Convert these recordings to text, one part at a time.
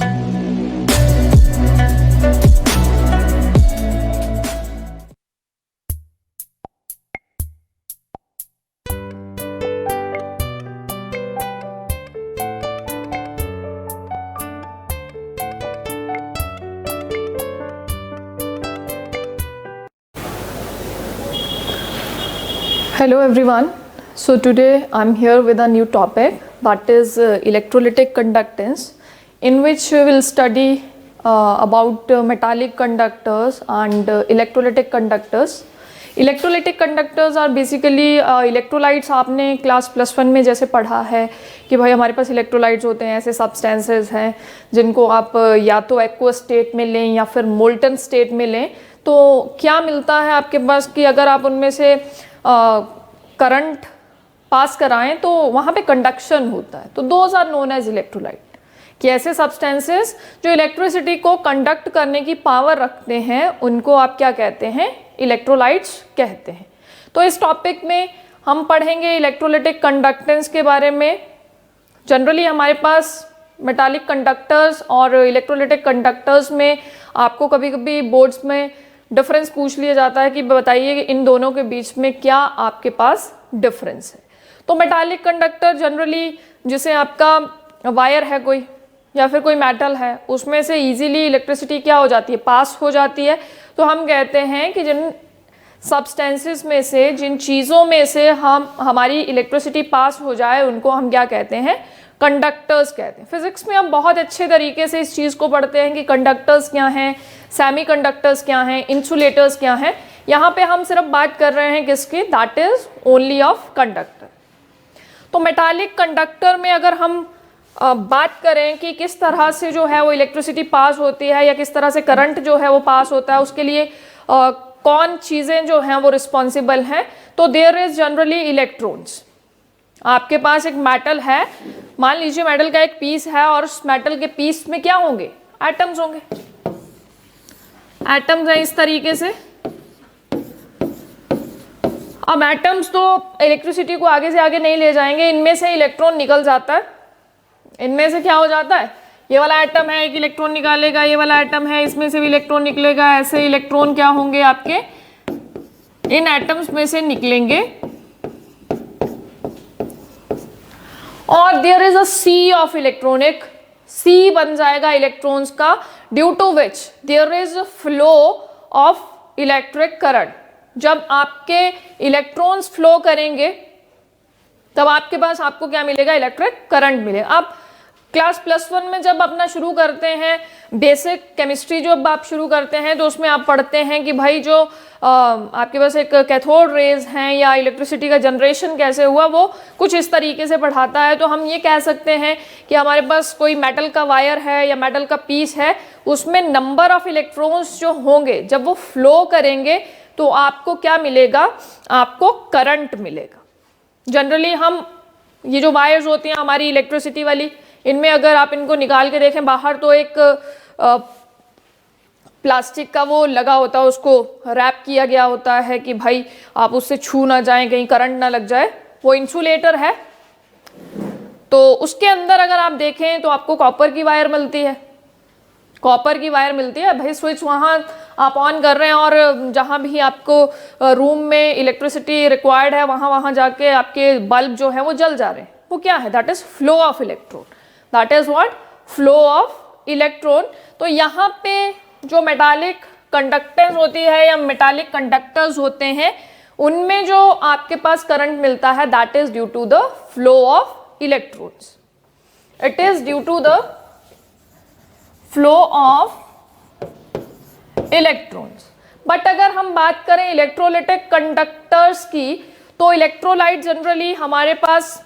Hello everyone. So today I'm here with a new topic, that is electrolytic conductance, in which we will study about metallic conductors and electrolytic conductors. Electrolytic conductors are basically electrolytes आपने class +1 में जैसे पढ़ा है कि भाई हमारे पास electrolytes होते हैं, ऐसे सब्सटेंसेस हैं जिनको आप या तो एक्वस स्टेट में लें या फिर मोल्टन स्टेट में लें, तो क्या मिलता है आपके पास कि अगर आप उनमें से करंट पास कराएं तो वहाँ पे कंडक्शन होता है, तो those are known as electrolyte, कि ऐसे सब्सटेंसेस जो इलेक्ट्रिसिटी को कंडक्ट करने की पावर रखते हैं उनको आप क्या कहते हैं, इलेक्ट्रोलाइट्स कहते हैं। तो इस टॉपिक में हम पढ़ेंगे इलेक्ट्रोलाइटिक कंडक्टेंस के बारे में। जनरली हमारे पास मेटालिक कंडक्टर्स और इलेक्ट्रोलाइटिक कंडक्टर्स में आपको कभी कभी बोर्ड्स में डिफरेंस पूछ लिया जाता है कि बताइए इन दोनों के बीच में क्या आपके पास डिफरेंस है। तो मेटालिक कंडक्टर जनरली जिसे आपका वायर है कोई या फिर कोई मेटल है, उसमें से इजीली इलेक्ट्रिसिटी क्या हो जाती है, पास हो जाती है, तो हम कहते हैं कि जिन सब्सटेंसेस में से, जिन चीज़ों में से हमारी इलेक्ट्रिसिटी पास हो जाए उनको हम क्या कहते हैं, कंडक्टर्स कहते हैं। फिजिक्स में हम बहुत अच्छे तरीके से इस चीज़ को पढ़ते हैं कि कंडक्टर्स क्या हैं, सेमी कंडक्टर्स क्या हैं, इंसुलेटर्स क्या हैं। यहाँ पे हम सिर्फ बात कर रहे हैं किसकी, that is only of conductor. तो मेटालिक कंडक्टर में अगर हम बात करें कि किस तरह से जो है वो इलेक्ट्रिसिटी पास होती है या किस तरह से करंट जो है वो पास होता है, उसके लिए कौन चीज़ें जो हैं वो रिस्पॉन्सिबल हैं, तो देयर इज जनरली इलेक्ट्रॉन्स। आपके पास एक मेटल है, मान लीजिए मेटल का एक पीस है और उस मेटल के पीस में क्या होंगे, एटम्स होंगे। एटम्स हैं इस तरीके से। अब एटम्स तो इलेक्ट्रिसिटी को आगे से आगे नहीं ले जाएंगे, इनमें से इलेक्ट्रॉन निकल जाता है। इनमें से क्या हो जाता है, ये वाला एटम है, एक इलेक्ट्रॉन निकालेगा, ये वाला एटम है, इसमें से भी इलेक्ट्रॉन निकलेगा। ऐसे इलेक्ट्रॉन क्या होंगे आपके इन एटम्स में से निकलेंगे और there is a sea of electronic, sea बन जाएगा इलेक्ट्रॉन्स का, due to which there is flow of electric current. जब आपके इलेक्ट्रॉन्स फ्लो करेंगे तब आपके पास आपको क्या मिलेगा, इलेक्ट्रिक करंट मिलेगा। आप क्लास +1 में जब अपना शुरू करते हैं, बेसिक केमिस्ट्री जब आप शुरू करते हैं, तो उसमें आप पढ़ते हैं कि भाई जो आपके पास एक कैथोड रेज हैं या इलेक्ट्रिसिटी का जनरेशन कैसे हुआ, वो कुछ इस तरीके से पढ़ाता है। तो हम ये कह सकते हैं कि हमारे पास कोई मेटल का वायर है या मेटल का पीस है, उसमें नंबर ऑफ इलेक्ट्रॉन्स जो होंगे जब वो फ्लो करेंगे तो आपको क्या मिलेगा, आपको करंट मिलेगा। जनरली हम ये जो वायर्स होती हैं हमारी इलेक्ट्रिसिटी वाली, इनमें अगर आप इनको निकाल के देखें बाहर, तो एक प्लास्टिक का वो लगा होता है, उसको रैप किया गया होता है कि भाई आप उससे छू ना जाएं, कहीं करंट ना लग जाए, वो इंसुलेटर है। तो उसके अंदर अगर आप देखें तो आपको कॉपर की वायर मिलती है, कॉपर की वायर मिलती है। भाई स्विच वहाँ आप ऑन कर रहे हैं और जहाँ भी आपको रूम में इलेक्ट्रिसिटी रिक्वायर्ड है वहाँ जाके आपके बल्ब जो है वो जल जा रहे हैं, वो क्या है, that is flow of electron, that is what, flow of electron. तो यहाँ पे जो मेटालिक कंडक्टेंस होती है या मेटालिक कंडक्टर्स होते हैं, उनमें जो आपके पास करंट मिलता है that is due to the flow of electrons, it is due to the flow of electrons. But अगर हम बात करें इलेक्ट्रोलाइटिक कंडक्टर्स की, तो इलेक्ट्रोलाइट जनरली हमारे पास,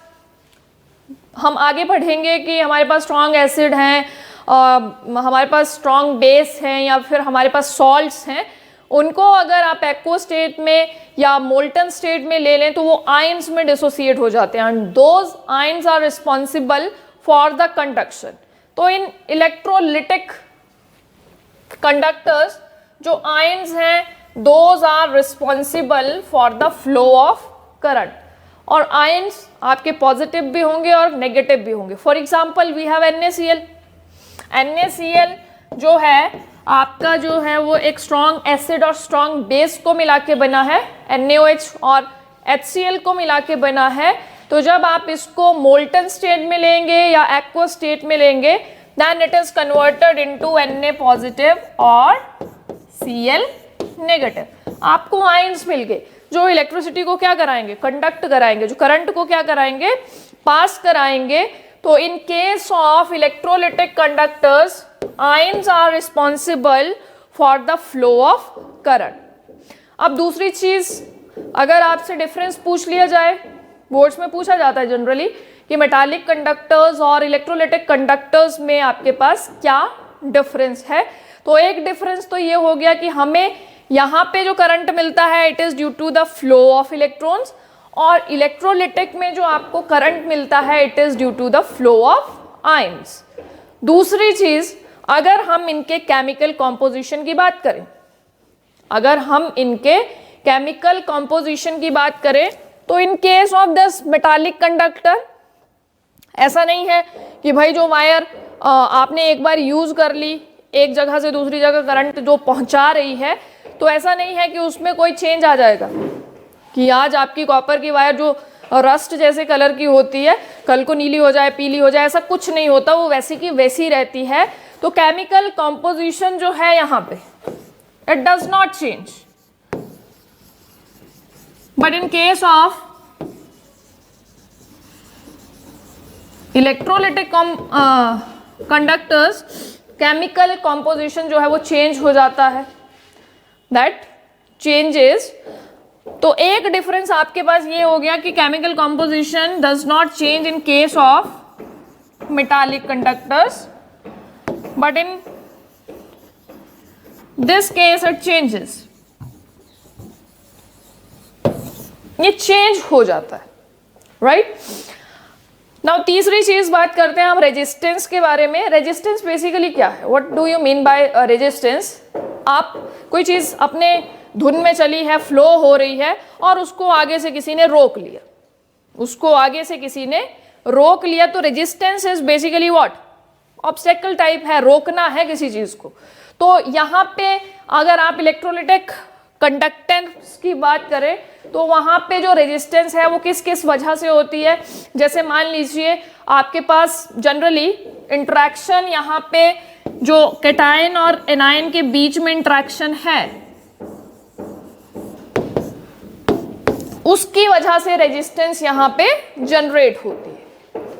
हम आगे पढ़ेंगे कि हमारे पास स्ट्रॉन्ग एसिड हैं, हमारे पास स्ट्रॉन्ग बेस हैं या फिर हमारे पास सॉल्ट्स हैं। उनको अगर आप एक्वस स्टेट में या मोल्टन स्टेट में ले लें तो वो आयंस में डिसोसिएट हो जाते हैं, and those ions are responsible for the conduction. तो इन इलेक्ट्रोलिटिक कंडक्टर्स जो आयंस हैं, those are responsible for the flow of current. और आयंस आपके पॉजिटिव भी होंगे और नेगेटिव भी होंगे। For example we have NaCl। NaCl जो है आपका जो है वो एक स्ट्रॉन्ग एसिड और स्ट्रॉन्ग बेस को मिला के बना है, NaOH और HCl को मिला के बना है। तो जब आप इसको मोल्टन स्टेट में लेंगे या एक्वस स्टेट में लेंगे, then it is converted into Na positive और Cl नेगेटिव। आपको आयंस मिल गए जो इलेक्ट्रिसिटी को क्या कराएंगे, कंडक्ट कराएंगे, जो करंट को क्या कराएंगे, पास कराएंगे। तो in case of electrolytic conductors ions are responsible for the flow of current. अब दूसरी चीज, अगर आपसे डिफरेंस पूछ लिया जाए, बोर्ड्स में पूछा जाता है जनरली कि मेटालिक कंडक्टर्स और इलेक्ट्रोलिटिक कंडक्टर्स में आपके पास क्या डिफरेंस है, तो एक डिफरेंस तो ये हो गया कि हमें यहाँ पे जो करंट मिलता है it is due to the flow of electrons, और इलेक्ट्रोलिटिक में जो आपको करंट मिलता है it is due to the flow of ions. दूसरी चीज, अगर हम इनके केमिकल कॉम्पोजिशन की बात करें, अगर हम इनके केमिकल कॉम्पोजिशन की बात करें, तो in case of this metallic conductor ऐसा नहीं है कि भाई जो वायर आपने एक बार यूज कर ली, एक जगह से दूसरी जगह करंट जो पहुंचा रही है, तो ऐसा नहीं है कि उसमें कोई चेंज आ जाएगा कि आज आपकी कॉपर की वायर जो रस्ट जैसे कलर की होती है कल को नीली हो जाए, पीली हो जाए, ऐसा कुछ नहीं होता, वो वैसी की वैसी रहती है। तो केमिकल कॉम्पोजिशन जो है यहाँ पे it does not change, but in case of electrolytic conductors chemical composition जो है वो चेंज हो जाता है, दैट चेंजेस। तो एक डिफरेंस आपके पास ये हो गया कि chemical composition does not change in case of metallic conductors, but in this case it changes, ये चेंज हो जाता है, राइट। नाउ तीसरी चीज बात करते हैं हम रेजिस्टेंस के बारे में। रेजिस्टेंस बेसिकली क्या है, what do you mean by resistance. आप कोई चीज अपने धुन में चली है, फ्लो हो रही है, और उसको आगे से किसी ने रोक लिया, उसको आगे से किसी ने रोक लिया, तो resistance is basically what, obstacle type है, रोकना है किसी चीज को। तो यहाँ पे अगर आप इलेक्ट्रोलिटिक कंडक्टेंस की बात करें तो वहां पे जो रेजिस्टेंस है वो किस किस वजह से होती है। जैसे मान लीजिए आपके पास जनरली इंटरेक्शन, यहाँ पे जो कैटायन और एनायन के बीच में इंटरेक्शन है उसकी वजह से रेजिस्टेंस यहाँ पे जनरेट होती है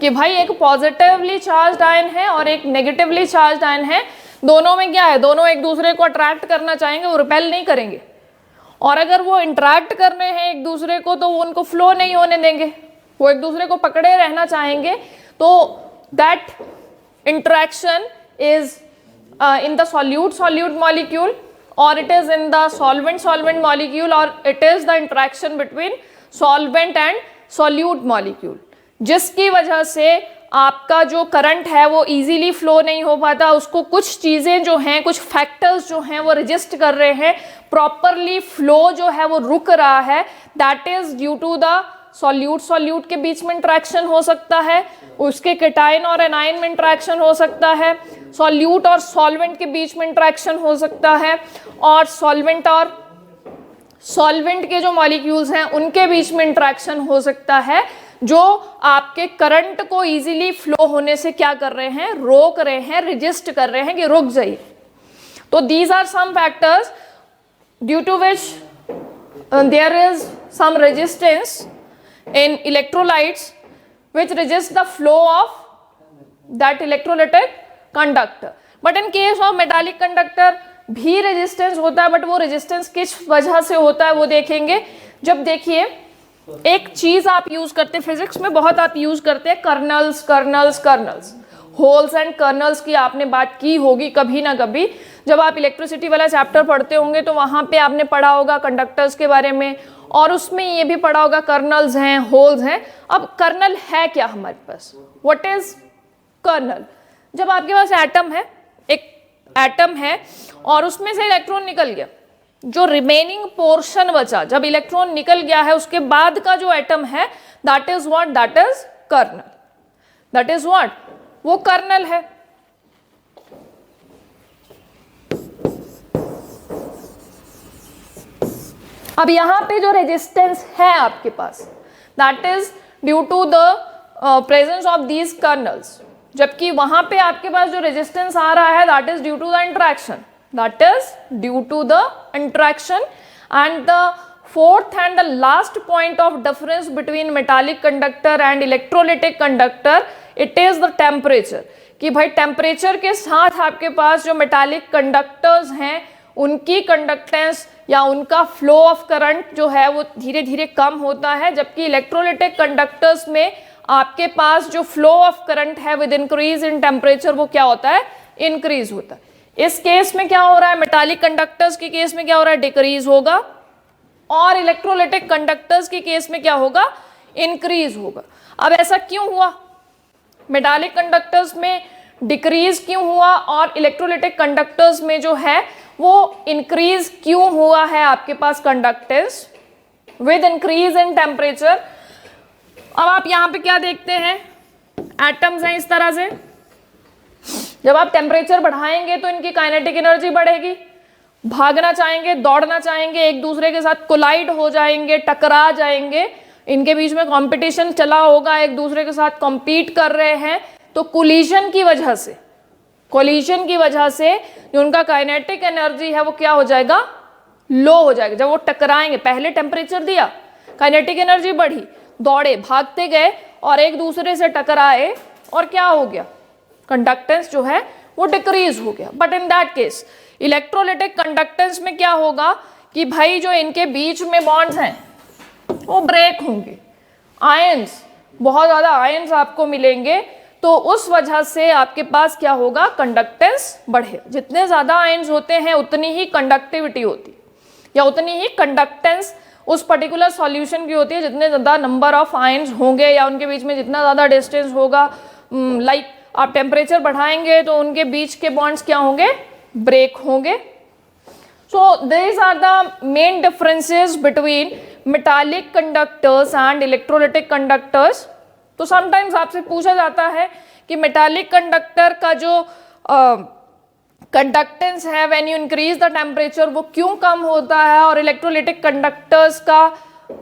कि भाई एक पॉजिटिवली चार्ज्ड आयन है और एक नेगेटिवली चार्ज्ड आयन है, दोनों में क्या है, दोनों एक दूसरे को अट्रैक्ट करना चाहेंगे, वो रिपेल नहीं करेंगे, और अगर वो इंटरैक्ट करने हैं एक दूसरे को तो वो उनको फ्लो नहीं होने देंगे, वो एक दूसरे को पकड़े रहना चाहेंगे। तो that interaction is in the solute molecule, और it is in the solvent molecule, और it is the interaction between solvent and solute molecule, जिसकी वजह से आपका जो करंट है वो इजीली फ्लो नहीं हो पाता, उसको कुछ चीजें जो हैं, कुछ फैक्टर्स जो हैं वो रजिस्ट कर रहे हैं, प्रॉपरली फ्लो जो है वो रुक रहा है। That is due to the solute के बीच में इंटरेक्शन हो सकता है, उसके कैटायन और एनायन में इंटरेक्शन हो सकता है, सॉल्यूट और सॉल्वेंट के बीच में इंटरेक्शन हो सकता है, और सॉल्वेंट के जो मॉलिक्यूल्स हैं उनके बीच में इंटरेक्शन हो सकता है, जो आपके करंट को इजीली फ्लो होने से क्या कर रहे हैं, रोक रहे हैं, रजिस्ट कर रहे हैं कि रुक जाइए। तो these are some factors due to which there is some resistance in electrolytes which resist the flow of that electrolytic conductor. But in case of metallic conductor भी रेजिस्टेंस होता है, बट वो रेजिस्टेंस किस वजह से होता है वो देखेंगे। जब देखिए एक चीज आप यूज करते हैं, फिजिक्स में बहुत आप यूज करते हैं कर्नल्स, होल्स एंड कर्नल्स की आपने बात की होगी कभी ना कभी। जब आप इलेक्ट्रिसिटी वाला चैप्टर पढ़ते होंगे तो वहां पे आपने पढ़ा होगा कंडक्टर्स के बारे में, और उसमें ये भी पढ़ा होगा कर्नल्स हैं, होल्स हैं। अब कर्नल है क्या हमारे पास, व्हाट इज कर्नल। जब आपके पास एटम है, एक एटम है और उसमें से इलेक्ट्रॉन निकल गया, जो रिमेनिंग पोर्शन बचा, जब इलेक्ट्रॉन निकल गया है उसके बाद का जो एटम है that is what, that is kernel, that is what, वो कर्नल है। अब यहाँ पे जो रेजिस्टेंस है आपके पास, that is due to the presence of these kernels, जबकि वहां पे आपके पास जो रेजिस्टेंस आ रहा है that is due to the interaction, that is due to the interaction. And the fourth and the last point of difference between metallic conductor and electrolytic conductor, it is the temperature. कि भाई temperature के साथ आपके पास जो metallic conductors हैं उनकी conductance या उनका फ्लो ऑफ करंट जो है वो धीरे धीरे कम होता है, जबकि इलेक्ट्रोलिटिक कंडक्टर्स में आपके पास जो फ्लो ऑफ करंट है विद इंक्रीज इन टेम्परेचर वो क्या होता है, इंक्रीज होता है. इस केस में क्या हो रहा है, मेटालिक कंडक्टर्स के केस में क्या हो रहा है, डिक्रीज होगा, और इलेक्ट्रोलिटिक कंडक्टर्स के केस में क्या होगा, इंक्रीज होगा. अब ऐसा क्यों हुआ, मेटालिक कंडक्टर्स में डिक्रीज क्यों हुआ और इलेक्ट्रोलिटिक कंडक्टर्स में जो है वो इंक्रीज क्यों हुआ है आपके पास conductance with increase in temperature. अब आप यहां पे क्या देखते हैं, एटम्स हैं इस तरह से, जब आप टेम्परेचर बढ़ाएंगे तो इनकी काइनेटिक एनर्जी बढ़ेगी, भागना चाहेंगे, दौड़ना चाहेंगे, एक दूसरे के साथ कोलाइड हो जाएंगे, टकरा जाएंगे, इनके बीच में कंपटीशन चला होगा, एक दूसरे के साथ कॉम्पीट कर रहे हैं, तो कोलिजन की वजह से जो उनका काइनेटिक एनर्जी है वो क्या हो जाएगा, लो हो जाएगा. जब वो टकराएंगे, पहले टेम्परेचर दिया, काइनेटिक एनर्जी बढ़ी, दौड़े, भागते गए और एक दूसरे से टकराए और क्या हो गया, कंडक्टेंस जो है वो डिक्रीज हो गया. But in that case electrolytic conductance में क्या होगा कि भाई जो इनके बीच में बॉन्ड्स हैं वो ब्रेक होंगे, आयंस, बहुत ज़्यादा आयंस आपको मिलेंगे, तो उस वजह से आपके पास क्या होगा, कंडक्टेंस बढ़े. जितने ज़्यादा आयंस होते हैं उतनी ही कंडक्टिविटी होती है या उतनी ही कंडक्टेंस उस पर्टिकुलर सॉल्यूशन की होती है. जितने ज़्यादा नंबर ऑफ आयंस होंगे या उनके बीच में जितना ज़्यादा डिस्टेंस होगा, लाइक आप टेम्परेचर बढ़ाएंगे तो उनके बीच के बॉन्ड्स क्या होंगे, ब्रेक होंगे. सो these are the main differences between metallic conductors and electrolytic conductors. तो sometimes आपसे पूछा जाता है कि metallic conductor का जो कंडक्टेंस है when you increase the temperature वो क्यों कम होता है, और इलेक्ट्रोलिटिक कंडक्टर्स का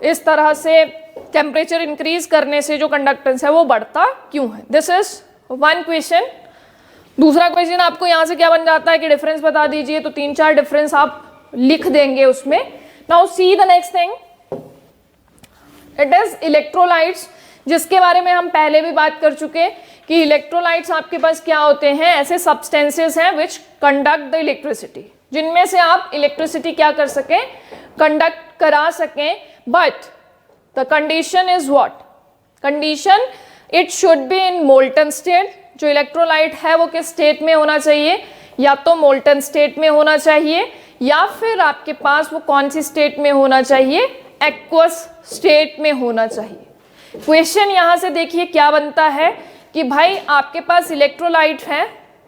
इस तरह से टेम्परेचर इंक्रीज करने से जो कंडक्टेंस है वो बढ़ता क्यों है. This is one question. दूसरा क्वेश्चन आपको यहाँ से क्या बन जाता है कि डिफरेंस बता दीजिए, तो 3-4 डिफरेंस आप लिख देंगे उसमें. Now see the next thing, it is electrolytes, जिसके बारे में हम पहले भी बात कर चुके कि इलेक्ट्रोलाइट्स आपके पास क्या होते हैं, ऐसे सब्सटेंसेस हैं विच कंडक्ट द इलेक्ट्रिसिटी, जिनमें से आप इलेक्ट्रिसिटी क्या कर सकें, कंडक्ट करा सकें. But the condition is what, condition it should be in molten state. जो इलेक्ट्रोलाइट है वो किस स्टेट में होना चाहिए, या तो मोल्टन स्टेट में होना चाहिए, या फिर आपके पास वो कौन सी स्टेट में होना चाहिए, एक्वस स्टेट में होना चाहिए. क्वेश्चन यहाँ से देखिए क्या बनता है कि भाई आपके पास इलेक्ट्रोलाइट है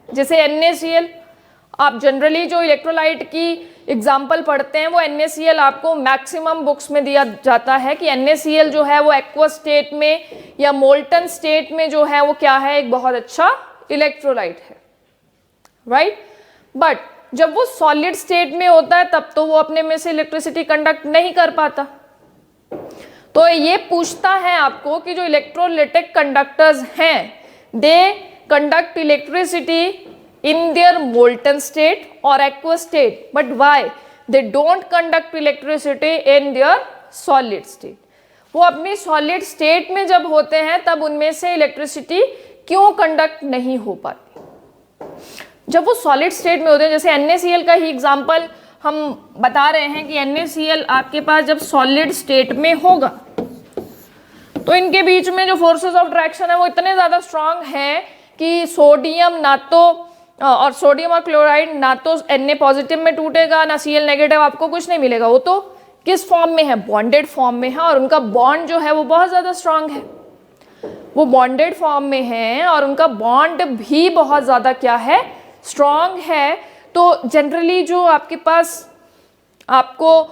जैसे NaCl. आप जनरली जो इलेक्ट्रोलाइट की एग्जाम्पल पढ़ते हैं वो NaCl आपको मैक्सिमम बुक्स में दिया जाता है कि NaCl जो है वो एक्वस स्टेट में या मोल्टन स्टेट में जो है वो क्या है, एक बहुत अच्छा इलेक्ट्रोलाइट है, राइट. बट जब वो सॉलिड स्टेट में होता है तब तो वो अपने में से इलेक्ट्रिसिटी कंडक्ट नहीं कर पाता. तो ये पूछता है आपको कि जो इलेक्ट्रोलिटिक कंडक्टर्स हैं they conduct electricity in their molten state or aqueous state, but why they don't conduct electricity in their solid state. वो अपनी solid state में जब होते हैं तब उनमें से इलेक्ट्रिसिटी क्यों कंडक्ट नहीं हो पाती. जब वो solid state में होते हैं, जैसे NaCl का ही एग्जाम्पल हम बता रहे हैं कि NaCl आपके पास जब solid state में होगा तो इनके बीच में जो फोर्सेस ऑफ अट्रैक्शन है वो इतने ज़्यादा स्ट्रांग हैं कि सोडियम ना तो और सोडियम और क्लोराइड ना तो Na पॉजिटिव में टूटेगा ना Cl नेगेटिव, आपको कुछ नहीं मिलेगा. वो तो किस फॉर्म में है, बॉन्डेड फॉर्म में है, और उनका बॉन्ड जो है वो बहुत ज़्यादा स्ट्रांग है. वो बॉन्डेड फॉर्म में है और उनका बॉन्ड भी बहुत ज़्यादा क्या है, स्ट्रांग है. तो जनरली जो आपके पास आपको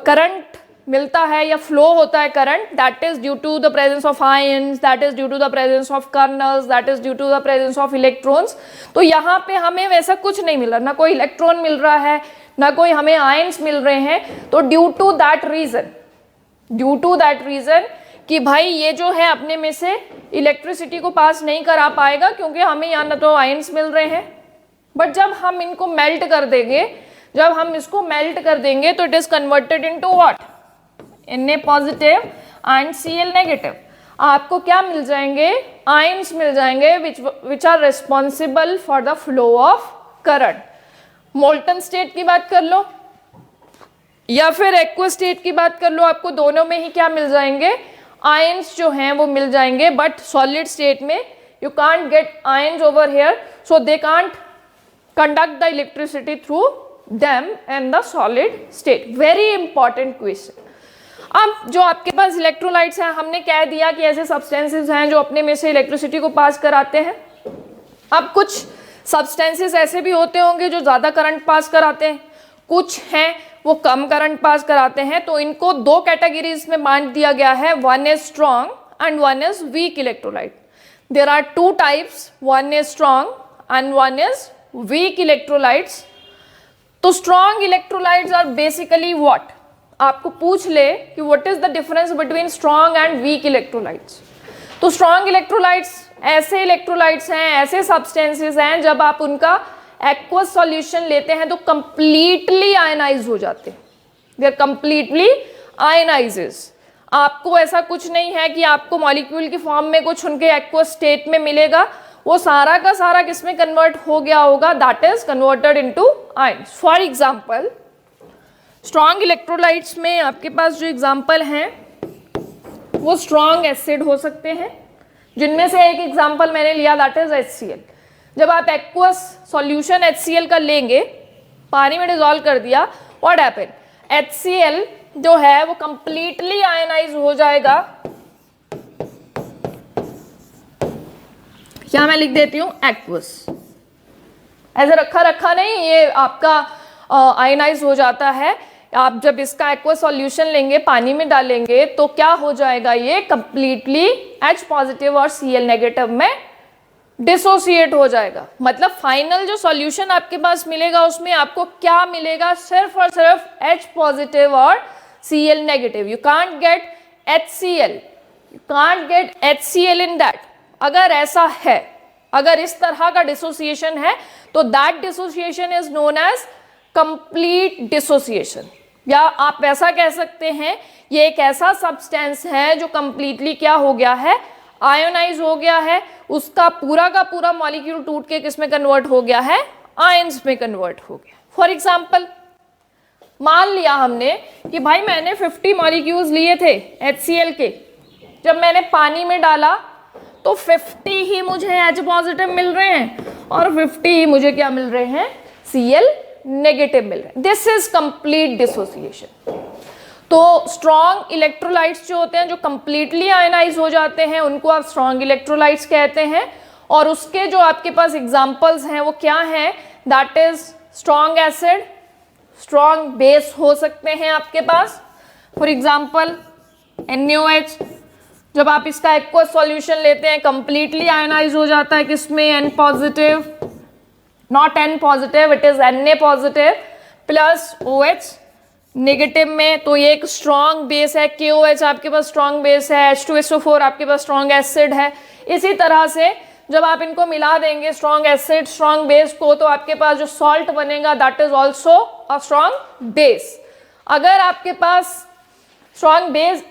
करंट मिलता है या फ्लो होता है current, that is due to the presence of ions, that is due to the presence of kernels, that is due to the presence of electrons. तो यहाँ पे हमें वैसा कुछ नहीं मिल रहा, ना कोई इलेक्ट्रॉन मिल रहा है, ना कोई हमें आयंस मिल रहे हैं। तो ड्यू टू दैट रीजन कि भाई ये जो है अपने में से इलेक्ट्रिसिटी को पास नहीं करा पाएगा, क्योंकि हमें यहाँ ना तो आयंस मिल रहे हैं। बट जब हम इनको मेल्ट कर देंगे, जब हम इसको मेल्ट कर देंगे तो it is converted into what, Na positive and Cl negative. आपको क्या मिल जाएंगे, आयंस मिल जाएंगे which are responsible for the flow of current. Molten state की बात कर लो या फिर एक्वस स्टेट की बात कर लो, आपको दोनों में ही क्या मिल जाएंगे, आयंस जो हैं वो मिल जाएंगे। बट सॉलिड स्टेट में you can't get ions over here, so they can't conduct the electricity through them in the solid state. Very important question. अब जो आपके पास इलेक्ट्रोलाइट्स हैं, हमने कह दिया कि ऐसे सब्सटेंसेस हैं जो अपने में से इलेक्ट्रिसिटी को पास कराते हैं। अब कुछ सब्सटेंसेस ऐसे भी होते होंगे जो ज़्यादा करंट पास कराते हैं, कुछ हैं वो कम करंट पास कराते हैं। तो इनको दो कैटेगरीज में बांट दिया गया है, one is strong and one is weak electrolyte. There are two types, one is strong and one is weak electrolytes। तो strong electrolytes are basically what, आपको पूछ ले कि what is the difference between strong and weak electrolytes। तो strong electrolytes ऐसे electrolytes हैं, ऐसे substances हैं जब आप उनका aqueous solution लेते हैं तो completely ionized हो जाते हैं, they are completely ionizes। आपको ऐसा कुछ नहीं है कि आपको मॉलिक्यूल की फॉर्म में कुछ उनके aqueous state में मिलेगा, वो सारा का सारा किसमें कन्वर्ट हो गया होगा, that is converted into ions. For example strong electrolytes में आपके पास जो एग्जांपल हैं वो स्ट्रॉन्ग एसिड हो सकते हैं, जिनमें से एक एग्जांपल मैंने लिया दैट इज HCl। जब आप एक्वस सॉल्यूशन HCl का लेंगे, पानी में डिजोल्व कर दिया, व्हाट हैपन, HCl जो है वो कंप्लीटली आयनाइज हो जाएगा। क्या मैं लिख देती हूँ, एक्वस, ऐसे रखा नहीं, ये आपका आयनाइज हो जाता है। आप जब इसका एक्वस सॉल्यूशन लेंगे, पानी में डालेंगे, तो क्या हो जाएगा, ये कंप्लीटली H पॉजिटिव और Cl नेगेटिव में डिसोसिएट हो जाएगा। मतलब फाइनल जो सॉल्यूशन आपके पास मिलेगा उसमें आपको क्या मिलेगा, सिर्फ और सिर्फ H पॉजिटिव और Cl negative. You can't get HCl, you can't get HCl in that. अगर ऐसा है, अगर इस तरह का डिसोसिएशन है, तो that dissociation is known as complete dissociation. या आप ऐसा कह सकते हैं ये एक ऐसा सब्सटेंस है जो कंप्लीटली क्या हो गया है, आयोनाइज हो गया है, उसका पूरा का पूरा मॉलिक्यूल टूट के किस में कन्वर्ट हो गया है, आयंस में कन्वर्ट हो गया। फॉर एग्जाम्पल मान लिया हमने कि भाई मैंने 50 मॉलिक्यूल्स लिए थे HCl के, जब मैंने पानी में डाला तो 50 ही मुझे H पॉजिटिव मिल रहे हैं और 50 ही मुझे क्या मिल रहे हैं, Cl नेगेटिव मिल रहे हैं। This is complete dissociation. तो स्ट्रॉन्ग इलेक्ट्रोलाइट्स जो होते हैं, जो कंप्लीटली आयनाइज हो जाते हैं, उनको आप स्ट्रॉन्ग इलेक्ट्रोलाइट्स कहते हैं। और उसके जो आपके पास एग्जांपल्स हैं वो क्या हैं, that is strong acid, strong base हो सकते हैं आपके पास। फॉर एग्जाम्पल NaOH, जब आप इसका एक्वस सॉल्यूशन लेते हैं कंप्लीटली आयनाइज हो जाता है किसमें, N positive, not N positive, it is Na positive plus OH negative में। तो ये एक स्ट्रॉन्ग बेस है। KOH आपके पास स्ट्रॉन्ग बेस है, H2SO4 आपके पास स्ट्रॉन्ग एसिड है। इसी तरह से जब आप इनको मिला देंगे स्ट्रॉन्ग एसिड स्ट्रॉन्ग बेस को, तो आपके पास जो सॉल्ट बनेगा that is also a strong base. अगर आपके पास strong base,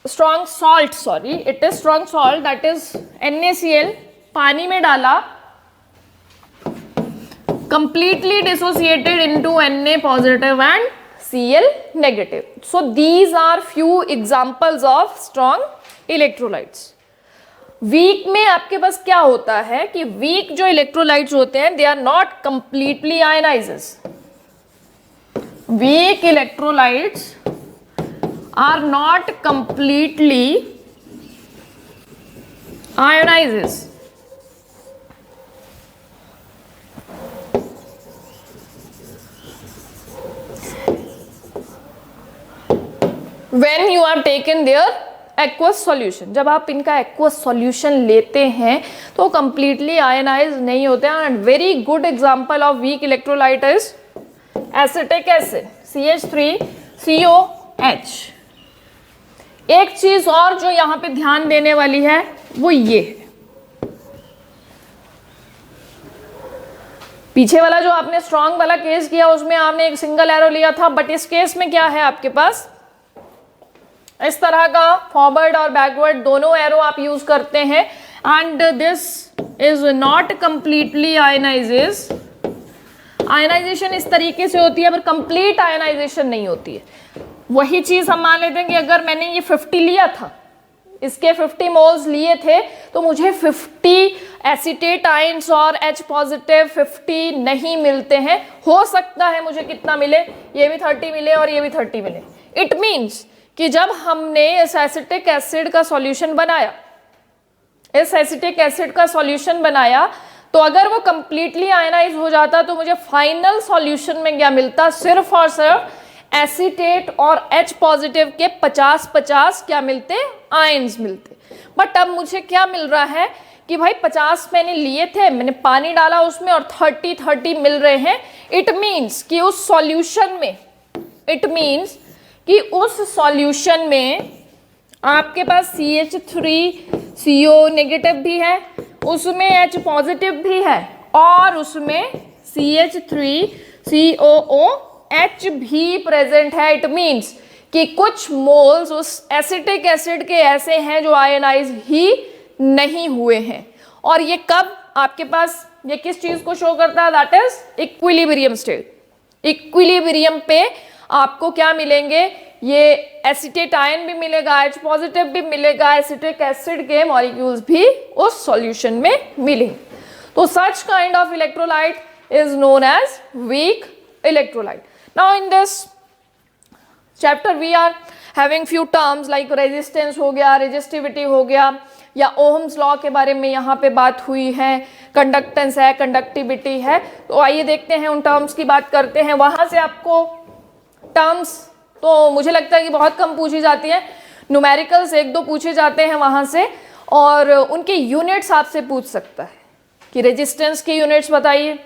strong salt, sorry it is strong salt that is NaCl, पानी में डाला, completely dissociated into Na positive and Cl negative. So these are few examples of strong electrolytes. Weak में आपके पास क्या होता है कि वीक जो इलेक्ट्रोलाइट्स होते हैं they are not completely ionises. Weak electrolytes are not completely ionises. When you have taken their aqueous solution, जब आप इनका एक्वस सॉल्यूशन लेते हैं तो कंप्लीटली आयनाइज नहीं होते हैं. And very good example of weak electrolyte is acetic acid CH3COH. एक चीज और जो यहां पे ध्यान देने वाली है वो ये है, पीछे वाला जो आपने स्ट्रॉन्ग वाला केस किया उसमें आपने एक सिंगल एरो लिया था, बट इस केस में क्या है आपके पास इस तरह का फॉरवर्ड और बैकवर्ड दोनों एरो आप यूज करते हैं. And this is not completely ionises. Ionisation इस तरीके से होती है पर कंप्लीट आयनाइजेशन नहीं होती है. वही चीज हम मान लेते हैं कि अगर मैंने ये 50 लिया था, इसके 50 मोल्स लिए थे, तो मुझे 50 एसीटेट आयंस और H पॉजिटिव 50 नहीं मिलते हैं. हो सकता है मुझे कितना मिले, ये भी 30 मिले और ये भी 30 मिले. इट मीन्स कि जब हमने इस एसिटिक एसिड का सॉल्यूशन बनाया, तो अगर वो कंप्लीटली आयनाइज हो जाता तो मुझे फाइनल सॉल्यूशन में क्या मिलता, सिर्फ और सिर्फ एसीटेट और H पॉजिटिव के 50-50 क्या मिलते, आयंस मिलते. बट अब मुझे क्या मिल रहा है कि भाई 50 मैंने लिए थे, मैंने पानी डाला उसमें और 30 मिल रहे हैं. इट मीन्स कि उस सॉल्यूशन में आपके पास CH3CO नेगेटिव भी है, उसमें H पॉजिटिव भी है और उसमें CH3COOH भी प्रेजेंट है. इट मीन्स कि कुछ मोल्स उस एसिटिक एसिड के ऐसे हैं जो आयनाइज ही नहीं हुए हैं. और ये कब आपके पास, ये किस चीज को शो करता है, that is equilibrium state. Equilibrium पे आपको क्या मिलेंगे, ये एसिटेट आयन भी मिलेगा, H पॉजिटिव भी मिलेगा, एसिटिक एसिड के मॉलिक्यूल्स भी उस सॉल्यूशन में मिलेंगे. So such kind of electrolyte is known as weak electrolyte. Now in this chapter we are having few terms like resistance हो गया, रेजिस्टिविटी हो गया, या ओहम्स लॉ के बारे में यहाँ पे बात हुई है, कंडक्टेंस है, कंडक्टिविटी है. तो आइए देखते हैं, उन टर्म्स की बात करते हैं. वहां से आपको टर्म्स तो मुझे लगता है कि बहुत कम पूछी जाती है, न्यूमेरिकल्स 1-2 पूछे जाते हैं वहां से, और उनके यूनिट्स आपसे पूछ सकता है कि रेजिस्टेंस के यूनिट्स बताइए,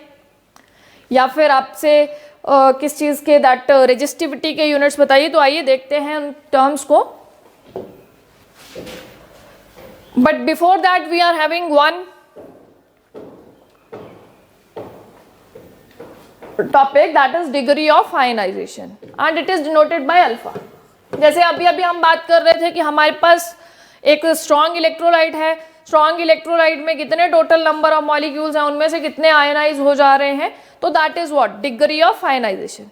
या फिर आपसे किस चीज के, दैट रेजिस्टिविटी के यूनिट्स बताइए. तो आइए देखते हैं उन टर्म्स को. But before that we are having one topic, that is degree of ionisation and it is denoted by alpha. जैसे अभी हम बात कर रहे थे कि हमारे पास एक स्ट्रॉन्ग इलेक्ट्रोलाइट है, स्ट्रॉन्ग इलेक्ट्रोलाइट में कितने टोटल नंबर ऑफ मॉलिक्यूल्स हैं, उनमें से कितने आयनाइज हो जा रहे हैं, तो that is what, degree of ionisation.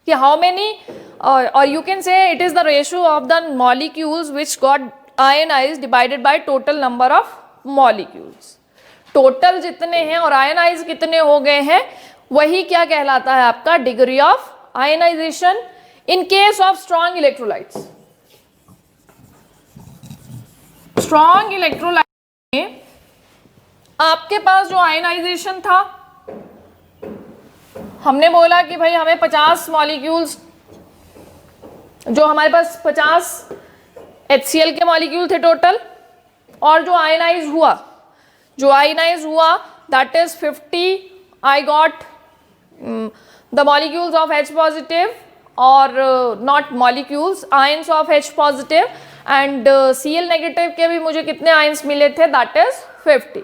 कि हाउ मेनी, और you can say it is the ratio of the molecules which got ionise divided by total number of molecules. Total जितने हैं और आयनाइज कितने हो गए हैं, वही क्या कहलाता है आपका, degree of ionisation in case of strong electrolytes. Strong electrolyte में आपके पास जो आयनाइजेशन था, हमने बोला कि भाई हमें 50 मॉलिक्यूल्स, जो हमारे पास 50 HCl के मॉलिक्यूल थे टोटल, और जो आयनाइज हुआ that is 50. I got the molecules of H positive or not molecules, ions of H positive, and Cl negative के भी मुझे कितने ions मिले थे, that is 50.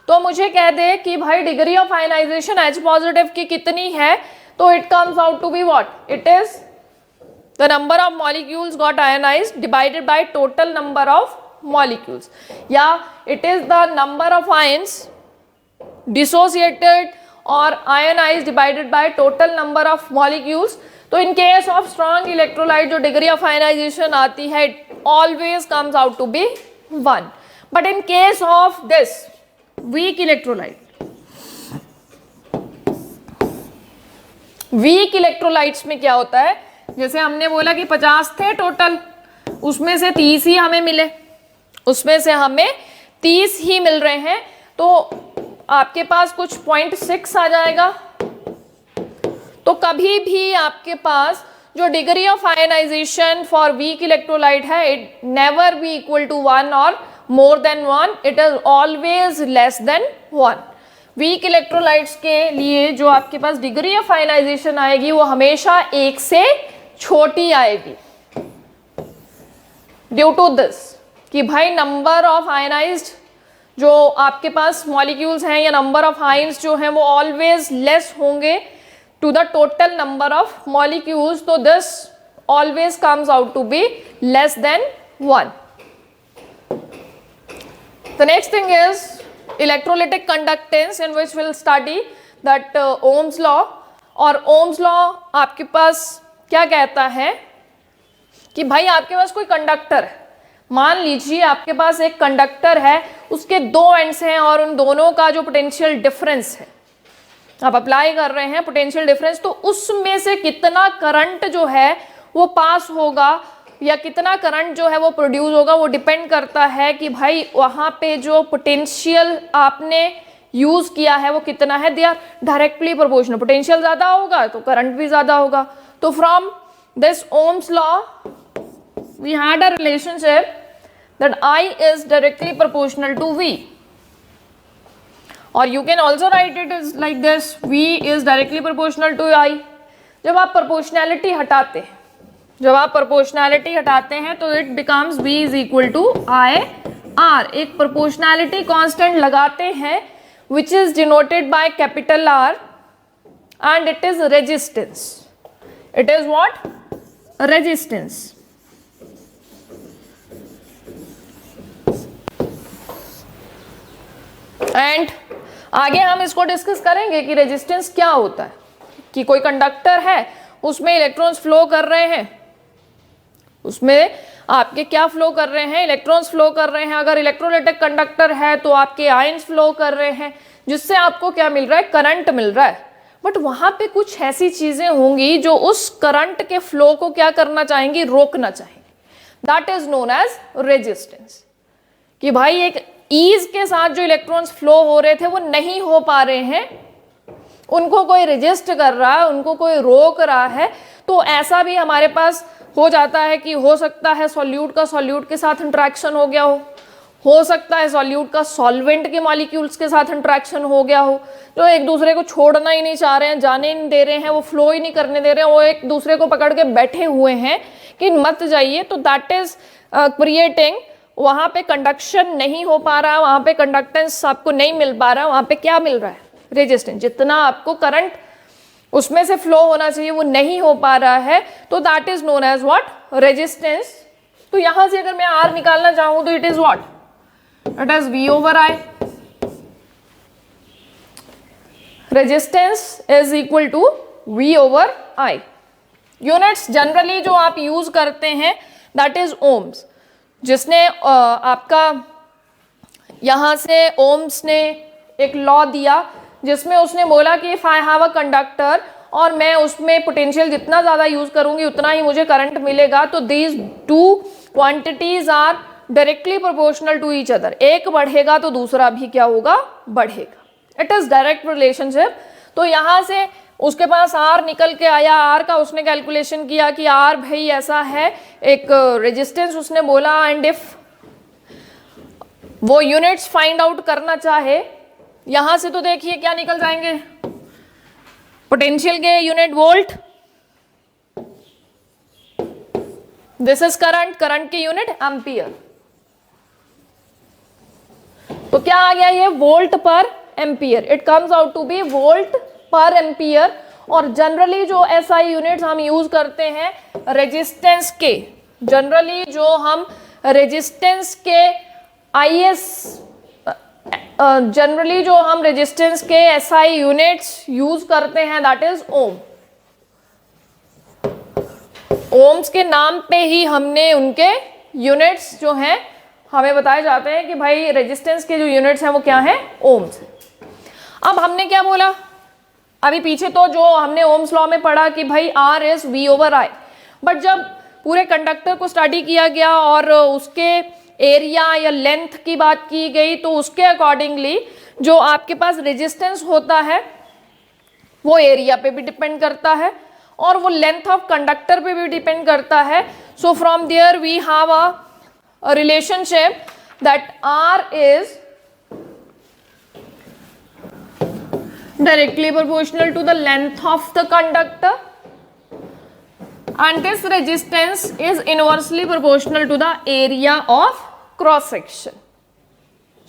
तो मुझे कह दे कि भाई degree of ionization H positive की कितनी है, तो it comes out to be what, it is the number of molecules got ionized divided by total number of molecules, या it is the number of ions dissociated और ionize divided by total number of molecules. तो in case of strong electrolyte जो degree of ionization आती है, it always comes out to be 1. But in case of this weak electrolytes में क्या होता है, जैसे हमने बोला कि 50 थे टोटल, उसमें से 30 ही हमें मिले, उसमें से हमें 30 ही मिल रहे हैं, तो आपके पास कुछ 0.6 आ जाएगा. तो कभी भी आपके पास जो degree of ionization for weak electrolyte है, it never be equal to 1 और more than 1, it is always less than 1। Weak electrolytes के लिए जो आपके पास डिग्री ऑफ आयनाइजेशन आएगी वो हमेशा 1 से छोटी आएगी, ड्यू टू दिस कि भाई नंबर ऑफ आयनाइज्ड जो आपके पास मॉलिक्यूल्स हैं या नंबर ऑफ आयन्स जो हैं वो ऑलवेज लेस होंगे to the total number of molecules, तो this always comes out to be less than 1। The next thing is electrolytic conductance, in which we'll study that Ohm's law। और Ohm's law आपके पास क्या कहता है कि भाई आपके पास कोई कंडक्टर है, मान लीजिए आपके पास एक कंडक्टर है, उसके 2 एंड्स हैं और उन दोनों का जो पोटेंशियल डिफरेंस है आप अप्लाई कर रहे हैं पोटेंशियल डिफरेंस, तो उसमें से कितना करंट जो है वो पास होगा या कितना करंट जो है वो प्रोड्यूस होगा, वो डिपेंड करता है कि भाई वहाँ पे जो पोटेंशियल आपने यूज किया है वो कितना है। They are directly proportional, potential ज़्यादा होगा तो करंट भी ज़्यादा होगा। तो from this Ohm's law we had a relationship that I is directly proportional to V, or you can also write it as like this, V is directly proportional to I। जब आप proportionality हटाते हैं तो it becomes V is equal to I R। एक proportionality constant लगाते हैं which is denoted by capital R and it is resistance। It is what? Resistance। And आगे हम इसको डिस्कस करेंगे कि रेजिस्टेंस क्या होता है, कि कोई कंडक्टर है उसमें इलेक्ट्रॉन्स फ्लो कर रहे हैं, उसमें आपके क्या फ्लो कर रहे हैं, इलेक्ट्रॉन्स फ्लो कर रहे हैं। अगर इलेक्ट्रोलाइटिक कंडक्टर है तो आपके आयंस फ्लो कर रहे हैं, जिससे आपको क्या मिल रहा है, करंट मिल रहा है। बट वहां पे कुछ ऐसी चीजें होंगी जो उस करंट के फ्लो को क्या करना चाहेंगी, रोकना चाहेंगी। That is known as resistance. कि भाई एक ईज के साथ जो इलेक्ट्रॉन्स फ्लो हो रहे थे वो नहीं हो पा रहे हैं, उनको कोई रेजिस्ट कर रहा है, उनको कोई रोक रहा है। तो ऐसा भी हमारे पास हो जाता है कि हो सकता है सॉल्यूट का सॉल्यूट के साथ इंटरेक्शन हो गया हो सकता है सॉल्यूट का सॉल्वेंट के मॉलिक्यूल्स के साथ इंटरेक्शन हो गया हो, जो एक दूसरे को छोड़ना ही नहीं चाह रहे हैं, जाने नहीं दे रहे हैं, वो फ्लो ही नहीं करने दे रहे हैं, वो एक दूसरे को पकड़ के बैठे हुए हैं कि मत जाइए। तो दैट इज क्रिएटिंग, वहां पे कंडक्शन नहीं हो पा रहा है, वहां पे कंडक्टेंस आपको नहीं मिल पा रहा है, वहां पे क्या मिल रहा है, रेजिस्टेंस। जितना आपको करंट उसमें से फ्लो होना चाहिए वो नहीं हो पा रहा है, तो that is known as what, resistance. तो यहां से अगर मैं आर निकालना चाहूं तो it is what, it is V over I. Resistance is equal to V over I. Units generally जो आप यूज करते हैं दैट इज ओम्स। जिसने आपका यहां से ओम्स ने एक लॉ दिया जिसमें उसने बोला कि if I have a conductor और मैं उसमें पोटेंशियल जितना ज़्यादा यूज करूंगी उतना ही मुझे करंट मिलेगा, तो these two quantities are directly proportional to each other. एक बढ़ेगा तो दूसरा भी क्या होगा, बढ़ेगा। It is direct relationship. तो यहां से उसके पास आर निकल के आया, आर का उसने कैलकुलेशन किया कि आर भाई ऐसा है, एक रेजिस्टेंस उसने बोला, एंड इफ वो यूनिट्स फाइंड आउट करना चाहे, यहां से तो देखिए क्या निकल जाएंगे, पोटेंशियल के unit volt, this is current, current के यूनिट एम्पियर। तो क्या आ गया ये, volt per ampere. It comes out to be volt per ampere. और जनरली जो एसआई यूनिट्स हम यूज करते हैं रेजिस्टेंस के, जनरली जो हम रेजिस्टेंस के आईएस, जनरली जो हम रेजिस्टेंस के एसआई यूनिट्स यूज करते हैं दैट इज ओम। ओम्स के नाम पे ही हमने उनके यूनिट्स जो हैं हमें बताए जाते हैं कि भाई रेजिस्टेंस के जो यूनिट्स हैं वो क्या हैं, ओम्स। अब हमने क्या बोला, अभी पीछे तो जो हमने ओम्स लॉ में पढ़ा कि भाई R is V over I, but जब पूरे कंडक्टर को स्टडी किया गया और उसके एरिया या लेंथ की बात की गई तो उसके अकॉर्डिंगली जो आपके पास रेजिस्टेंस होता है वो एरिया पे भी डिपेंड करता है और वो लेंथ ऑफ कंडक्टर पे भी डिपेंड करता है. So from there we have a relationship that R is directly proportional to the length of the conductor and this resistance is inversely proportional to the area of cross section.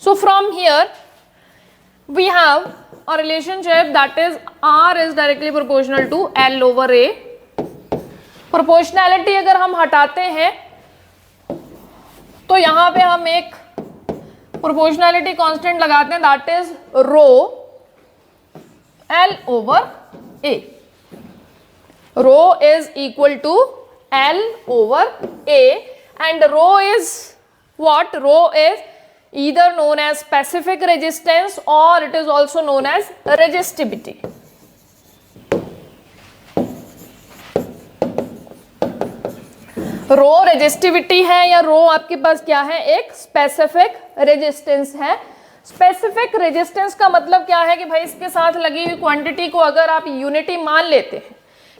So from here we have a relationship that is R is directly proportional to L over A. Proportionality अगर हम हटाते हैं तो यहाँ पे हम एक proportionality constant लगाते हैं, that is rho L over A. Rho is equal to L over A and rho is what? Rho is either known as specific resistance or it is also known as resistivity. Row resistivity है या रो आपके पास क्या है? एक specific resistance है. Specific resistance का मतलब क्या है कि भाई इसके साथ लगी हुई क्वांटिटी को अगर आप यूनिटी मान लेते हैं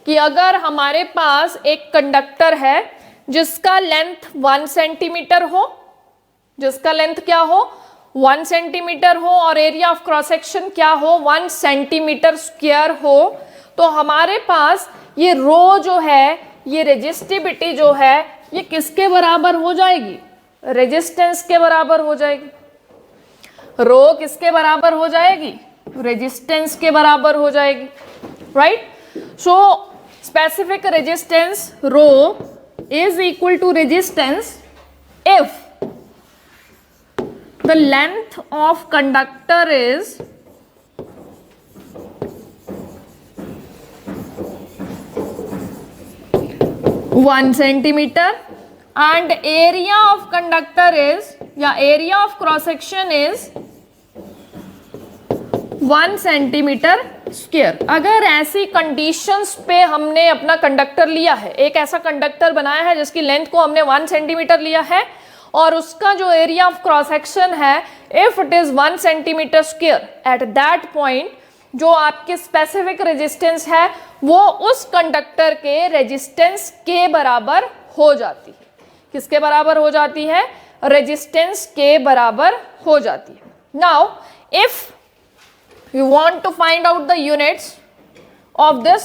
कि अगर हमारे पास एक कंडक्टर है जिसका लेंथ 1 सेंटीमीटर हो, जिसका लेंथ क्या हो? 1 सेंटीमीटर हो और एरिया ऑफ क्रॉस सेक्शन क्या हो? 1 सेंटीमीटर स्क्वायर हो, तो हमारे पास ये रो जो है, ये रेजिस्टिविटी जो है, ये किसके बराबर हो जाएगी? रेजिस्टेंस के बराबर हो जाएगी. रो किसके बराबर हो जाएगी? रेजिस्टेंस के बराबर हो जाएगी. Right? So specific resistance rho is equal to resistance if the length of conductor is 1 centimeter and area of conductor is या area of cross section is 1 centimetre square. अगर ऐसी कंडीशंस पे हमने अपना कंडक्टर लिया है, एक ऐसा कंडक्टर बनाया है जिसकी लेंथ को हमने 1 सेंटीमीटर लिया है और उसका जो एरिया ऑफ क्रॉस सेक्शन है if it is 1 centimetre square, at that point जो आपके स्पेसिफिक रेजिस्टेंस है वो उस कंडक्टर के रेजिस्टेंस के बराबर हो जाती है. किसके बराबर हो जाती है? रेजिस्टेंस के बराबर हो जाती है. Now if you want to find out the units of this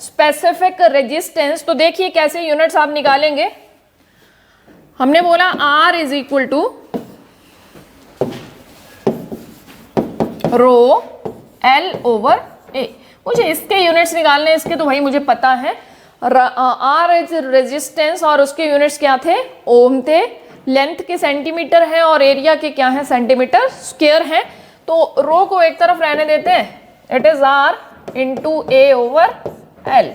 specific resistance, तो देखिए कैसे यूनिट्स आप निकालेंगे. हमने बोला R is equal to rho L over A. मुझे इसके यूनिट्स निकालने, इसके तो भाई मुझे पता है. R इज रेजिस्टेंस और उसके यूनिट्स क्या थे? ओम थे. लेंथ के सेंटीमीटर है और एरिया के क्या है? सेंटीमीटर स्क्वायर है. तो रो को एक तरफ रहने देते हैं. It is R into A over L.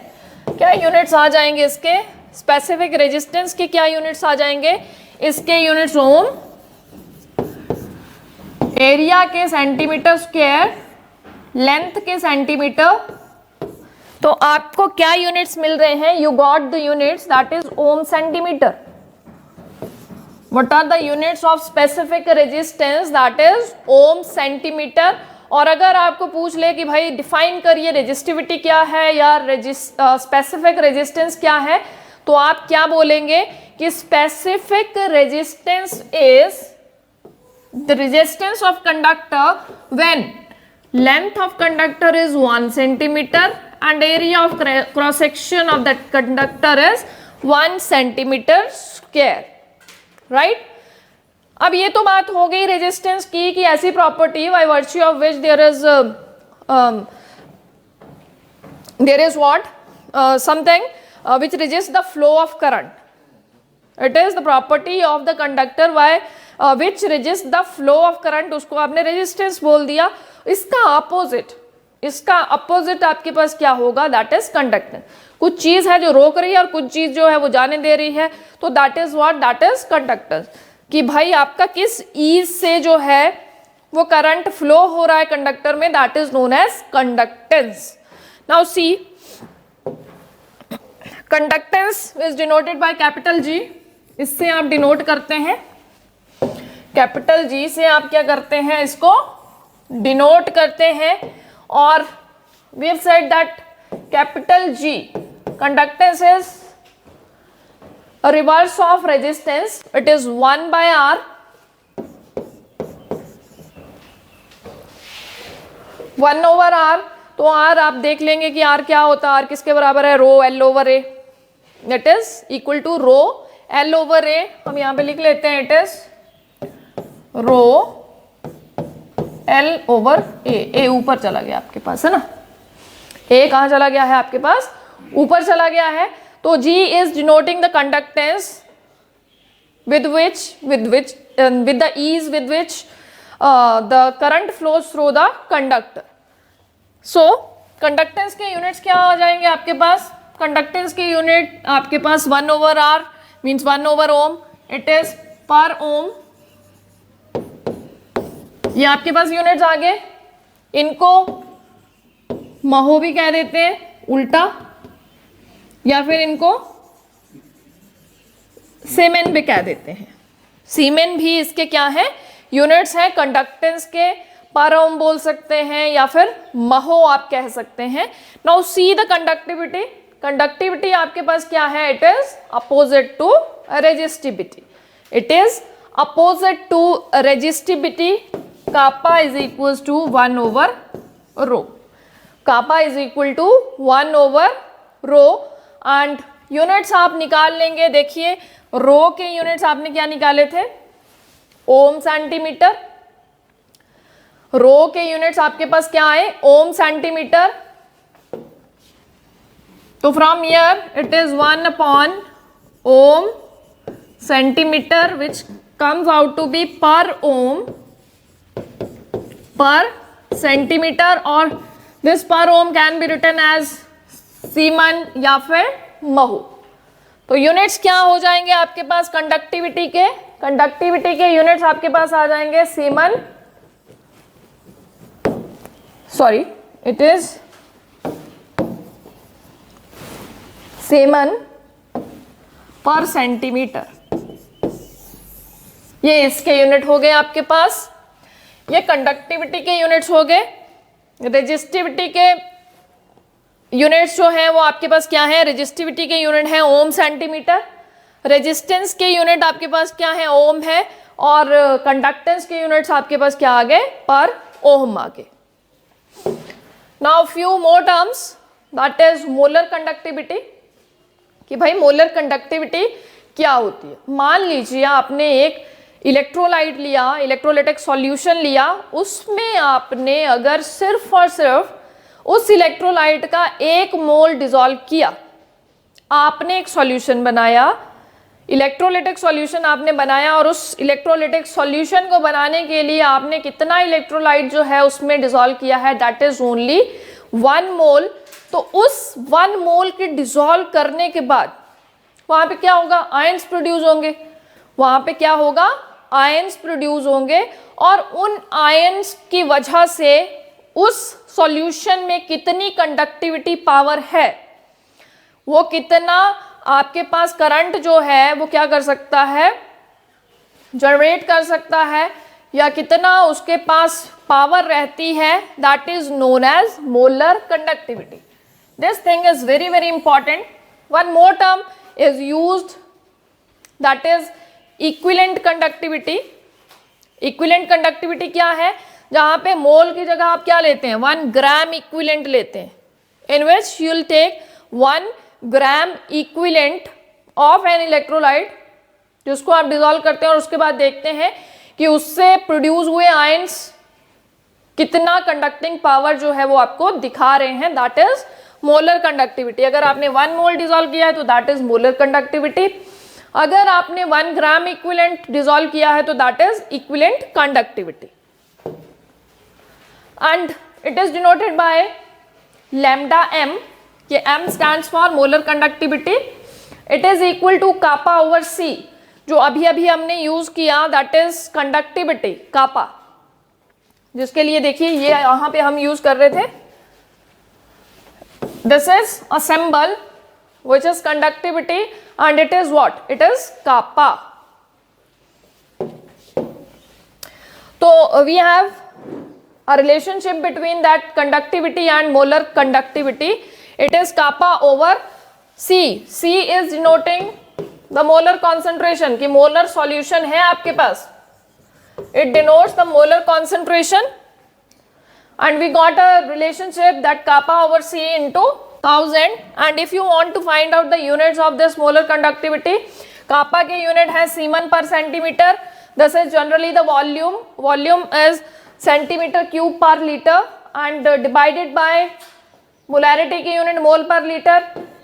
क्या यूनिट्स आ जाएंगे इसके? स्पेसिफिक रेजिस्टेंस के क्या यूनिट्स आ जाएंगे? इसके यूनिट्स ओम, एरिया के सेंटीमीटर स्क्वायर, लेंथ के सेंटीमीटर. तो आपको क्या यूनिट्स मिल रहे हैं? You got the units that is ohm centimetre. What are the units of specific resistance? That is ohm centimetre. और अगर आपको पूछ ले कि भाई डिफाइन करिए रेजिस्टिविटी क्या है या स्पेसिफिक रेजिस्टेंस क्या है, तो आप क्या बोलेंगे कि specific resistance is the resistance of conductor when length of conductor is 1 centimetre and area of cross section of that conductor is 1 centimetre square. Right? अब ये तो बात हो गई रेजिस्टेंस की कि ऐसी property by virtue of which there is what something which resists the flow of current. It is the property of the conductor which resists the flow of current. उसको आपने resistance बोल दिया. इसका opposite आपके पास क्या होगा? that is conductance. कुछ चीज है जो रोक रही है और कुछ चीज जो है वो जाने दे रही है, तो that is what? that is conductance. कि भाई आपका किस ease से जो है वो करंट फ्लो हो रहा है कंडक्टर में, that is known as conductance. Now see, conductance is denoted by capital G. इससे आप डिनोट करते हैं, कैपिटल G से आप क्या करते हैं? इसको डिनोट करते हैं. और we have said that capital G conductance is a reverse of resistance. It is 1 by R. 1 over R. तो R आप देख लेंगे कि R क्या होता है, R किसके बराबर है, रो L over A. That is equal to row L over A. हम यहाँ पे लिख लेते हैं, it is row L over A. A ऊपर चला गया आपके पास, है ना. A कहाँ चला गया है आपके पास, ऊपर चला गया है. तो G is denoting the conductance with the ease with which the current flows through the conductor. So conductance के यूनिट्स क्या आ जाएंगे आपके पास, कंडक्टेंस के यूनिट आपके पास 1 over R means 1 over ohm. It is per ohm. ये आपके पास यूनिट्स आ गए. इनको महो भी कह देते हैं उल्टा, या फिर इनको सीमेन भी कह देते हैं. सीमेन भी इसके क्या है, यूनिट्स हैं. कंडक्टेंस के पर ओम बोल सकते हैं या फिर महो आप कह सकते हैं. Now see the conductivity. Conductivity आपके पास क्या है, it is opposite to resistivity. It is opposite to resistivity. Kappa is equal to 1 over rho. Kappa is equal to 1 over rho. And units आप निकाल लेंगे. देखिए रो के यूनिट्स आपने क्या निकाले थे, ओम सेंटीमीटर. रो के यूनिट्स आपके पास क्या आए, ओम सेंटीमीटर. तो from here it is 1 upon ohm centimetre which comes out to be per ohm per centimetre. और this per ohm can be written as siemens या फिर महू. तो यूनिट्स क्या हो जाएंगे आपके पास कंडक्टिविटी के, कंडक्टिविटी के यूनिट्स आपके पास आ जाएंगे siemens, sorry it is siemens per centimetre. ये इसके यूनिट हो गए आपके पास. ये कंडक्टिविटी के यूनिट्स हो गए. रेजिस्टिविटी के यूनिट्स जो हैं वो आपके पास क्या है, रेजिस्टिविटी के यूनिट है ओम सेंटीमीटर. रेजिस्टेंस के यूनिट आपके पास क्या है, ओम है. और कंडक्टेंस के यूनिट्स आपके पास क्या आ गए, पर ओम आ गए. Now few more terms, that is molar conductivity. कि भाई मोलर कंडक्टिविटी क्या होती है. मान लीजिए आपने एक इलेक्ट्रोलाइट लिया, इलेक्ट्रोलाइटिक सॉल्यूशन लिया, उसमें आपने अगर सिर्फ और सिर्फ उस इलेक्ट्रोलाइट का 1 मोल डिसॉल्व किया, आपने एक सॉल्यूशन बनाया, इलेक्ट्रोलाइटिक सॉल्यूशन आपने बनाया, और उस इलेक्ट्रोलाइटिक सॉल्यूशन को बनाने के लिए आपने कितना इलेक्ट्रोलाइट जो है उसमें डिसॉल्व किया है, दैट इज ओनली 1 मोल. तो उस 1 मोल के डिसॉल्व करने के बाद वहां पे क्या होगा, आयंस प्रोड्यूस होंगे. वहां पे क्या होगा, आयंस प्रोड्यूस होंगे. और उन आयंस की वजह से उस सॉल्यूशन में कितनी कंडक्टिविटी पावर है, वो कितना आपके पास करंट जो है वो क्या कर सकता है, जनरेट कर सकता है, या कितना उसके पास पावर रहती है, that is known as molar conductivity. This thing is very very important. One more term is used, that is equivalent conductivity. Equivalent conductivity क्या है, जहां पे मोल की जगह आप क्या लेते हैं, 1 ग्राम इक्विवेलेंट लेते हैं, in which you will take 1 gram equivalent of an electrolyte, जिसको आप डिसॉल्व करते हैं और उसके बाद देखते हैं कि उससे प्रोड्यूस हुए आयंस कितना कंडक्टिंग पावर जो है वो आपको दिखा रहे हैं, दैट इज मोलर कंडक्टिविटी. अगर आपने 1 मोल डिसॉल्व किया है तो दैट इज मोलर कंडक्टिविटी. अगर आपने 1 ग्राम इक्विवेलेंट डिसॉल्व किया है तो that is equivalent conductivity. And it is denoted by lambda m. ये m stands for molar conductivity. It is equal to kappa over c, जो अभी अभी हमने यूज किया, दैट इज कंडक्टिविटी कापा, जिसके लिए देखिए ये यहां पे हम यूज कर रहे थे. This is a symbol which is conductivity and it is what, it is kappa. So we have a relationship between that conductivity and molar conductivity. It is kappa over C is denoting the molar concentration, कि molar solution है आपके पास. It denotes the molar concentration, and we got a relationship that kappa over C into 1000. And if you want to find out the units of this molar conductivity, kappa के unit है Siemens per centimeter. This is generally the volume. Volume is centimeter cube per liter, and divided by molarity की unit mole per liter.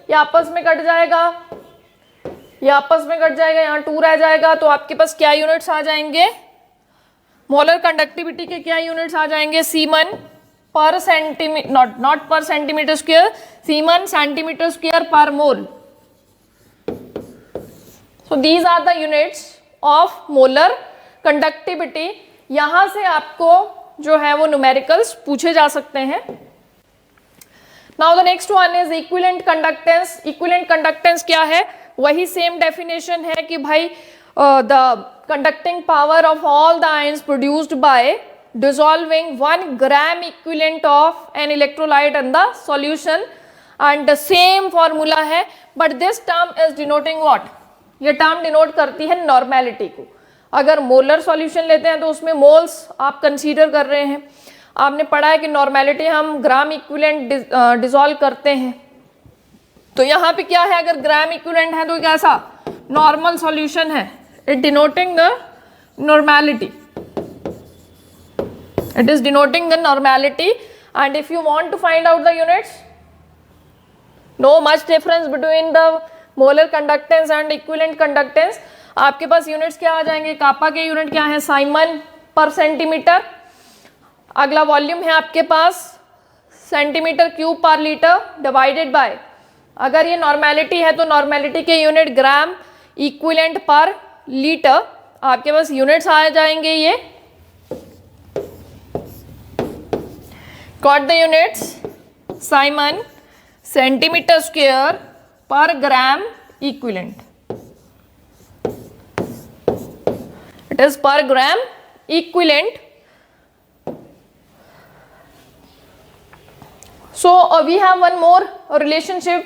ये आपस में cut जाएगा, ये आपस में कट जाएगा, यहाँ 2 रह जाएगा, तो आपके पास क्या यूनिट्स आ जाएंगे, मोलर कंडक्टिविटी के क्या यूनिट्स आ जाएंगे, siemens per centimetre, not per centimetre square, siemens centimetre square per mole. So these are the units of molar conductivity. यहां से आपको जो है वो न्यूमेरिकल्स पूछे जा सकते हैं. Now the next one is equivalent conductance. Equivalent conductance क्या है, वही सेम डेफिनेशन है कि भाई the conducting power of all the ions produced by dissolving 1 gram equivalent of an electrolyte in the solution, and the same formula है, but this term is denoting what, ये term denote करती है normality को. अगर molar solution लेते हैं तो उसमें मोल्स आप कंसीडर कर रहे हैं. आपने पढ़ा है कि नॉर्मेलिटी हम ग्राम इक्विवेलेंट डिसॉल्व करते हैं. तो यहाँ पे क्या है, अगर ग्राम इक्विवेलेंट है तो कैसा नॉर्मल सॉल्यूशन है. It denoting the normality, it is denoting the normality. And if you want to find out the units, no much difference between the molar conductance and equivalent conductance. आपके पास units क्या आ जाएंगे, कापा के unit क्या है, Simon पर centimetre. अगला volume है आपके पास सेंटीमीटर क्यूब पर लीटर डिवाइडेड बाय, अगर ये नॉर्मेलिटी है तो नॉर्मेलिटी के यूनिट ग्राम इक्विवेलेंट पर लीटर. आपके पास यूनिट्स आ जाएंगे ये, got the units, Simon centimeter square per gram equivalent. It is per gram equivalent. So we have one more relationship,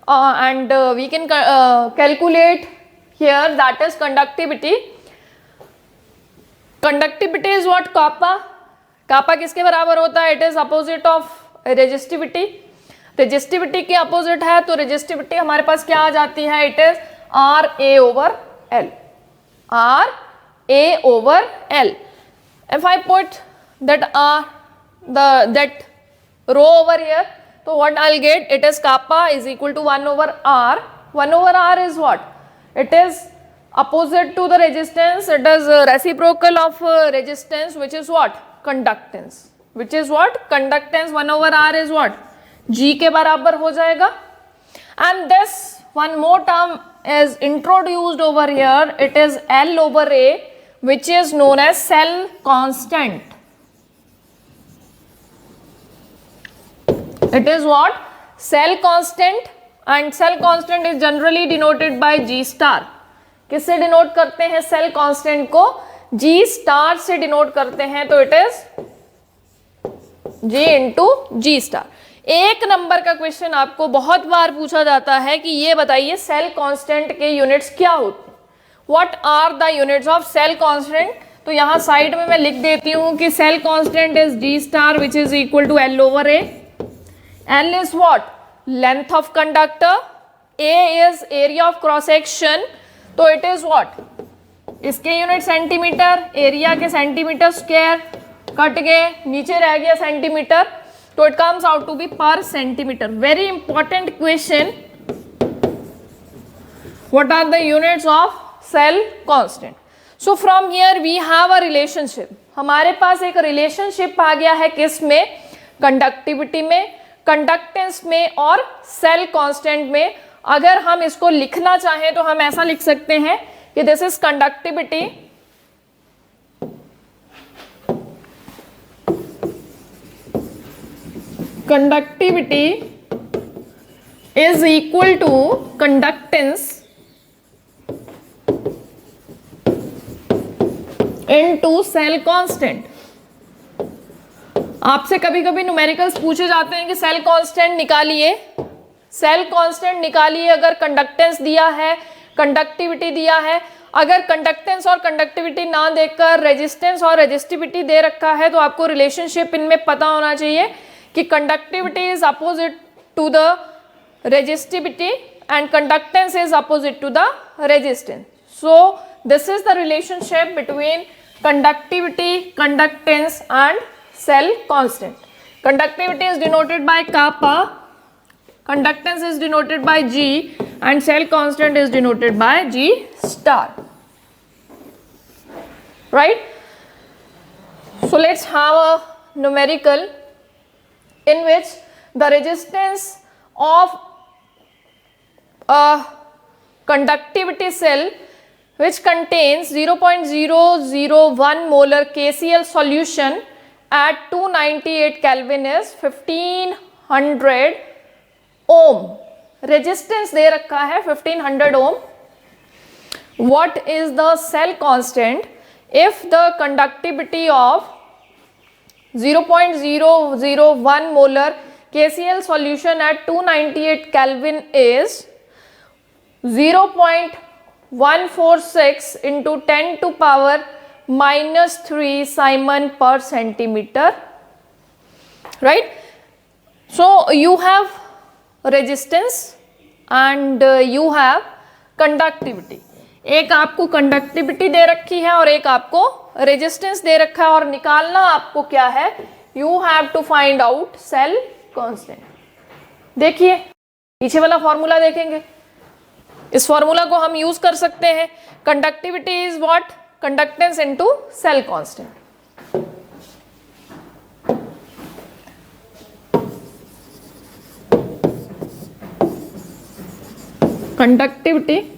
and we can calculate here, that is conductivity. Conductivity is what, kappa. कापा किसके बराबर होता है, it is opposite of resistivity. Resistivity के opposite है, तो resistivity हमारे पास क्या आ जाती है, it is R A over L. R A over L. If I put that that rho over here, तो what I will get, it is kappa is equal to 1 over R. 1 over R is what, it is opposite to the resistance, it is reciprocal of resistance, which is what, conductance. Which is what, conductance. 1 over r is what, g के बराबर हो जाएगा. And this one more term is introduced over here, it is L over A, which is known as cell constant. It is what, cell constant, and cell constant is generally denoted by G star. किससे denote करते हैं cell constant को, जी star से denote करते हैं, तो it is G into G star. एक नंबर का क्वेश्चन आपको बहुत बार पूछा जाता है कि ये बताइए सेल कांस्टेंट के यूनिट्स क्या होते हैं, what are the units of cell constant. तो यहाँ साइड में मैं लिख देती हूँ कि cell constant is G star which is equal to L over A. L is what, length of conductor, A is area of cross section, तो it is what, इसके यूनिट सेंटीमीटर, एरिया के centimetre square, cut गए नीचे रह गया centimetre, तो it comes out to be per centimetre. Very important question, what are the units of cell constant. So from here we have a relationship. हमारे पास एक relationship आ गया है, किस में, कंडक्टिविटी में, कंडक्टेंस में और सेल कांस्टेंट में. अगर हम इसको लिखना चाहें तो हम ऐसा लिख सकते हैं कि this is conductivity, conductivity is equal to conductance into cell constant. आपसे कभी कभी न्यूमेरिकल्स पूछे जाते हैं कि सेल कांस्टेंट निकालिए. सेल कांस्टेंट निकालिए अगर कंडक्टेंस दिया है, कंडक्टिविटी दिया है। अगर कंडक्टेंस और कंडक्टिविटी ना देकर रेजिस्टेंस और रेजिस्टिविटी दे रखा है तो आपको रिलेशनशिप इनमें पता होना चाहिए कि conductivity is opposite to the resistivity and conductance is opposite to the resistance. So this is the relationship between conductivity, conductance and cell constant. Conductivity is denoted by kappa, conductance is denoted by G and cell constant is denoted by G star. Right? So let's have a numerical in which the resistance of a conductivity cell which contains 0.001 molar KCl solution at 298 Kelvin is 1500 ohm. Resistance दे रखा है 1500 ohm. What is the cell constant if the conductivity of 0.001 molar KCl solution at 298 Kelvin is 0.146 into 10 to power minus 3 Simon per centimeter, right? So you have resistance and you have conductivity. एक आपको conductivity दे रखी है और एक आपको resistance दे रखा है और निकालना आपको क्या है, you have to find out cell constant. देखिए पीछे वाला फॉर्मूला देखेंगे, इस फॉर्मूला को हम यूज कर सकते हैं। Conductivity is what, conductance into cell constant. Conductivity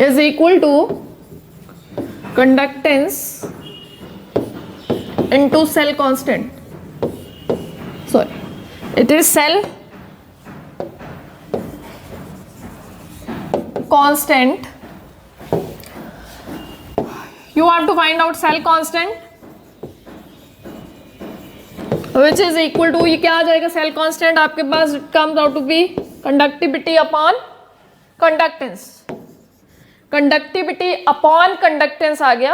is equal to conductance into cell constant. Sorry, it is cell constant. You have to find out cell constant which is equal to, ये क्या आ जाएगा cell constant आपके पास, it comes out to be conductivity upon conductance. Conductivity upon conductance आ गया,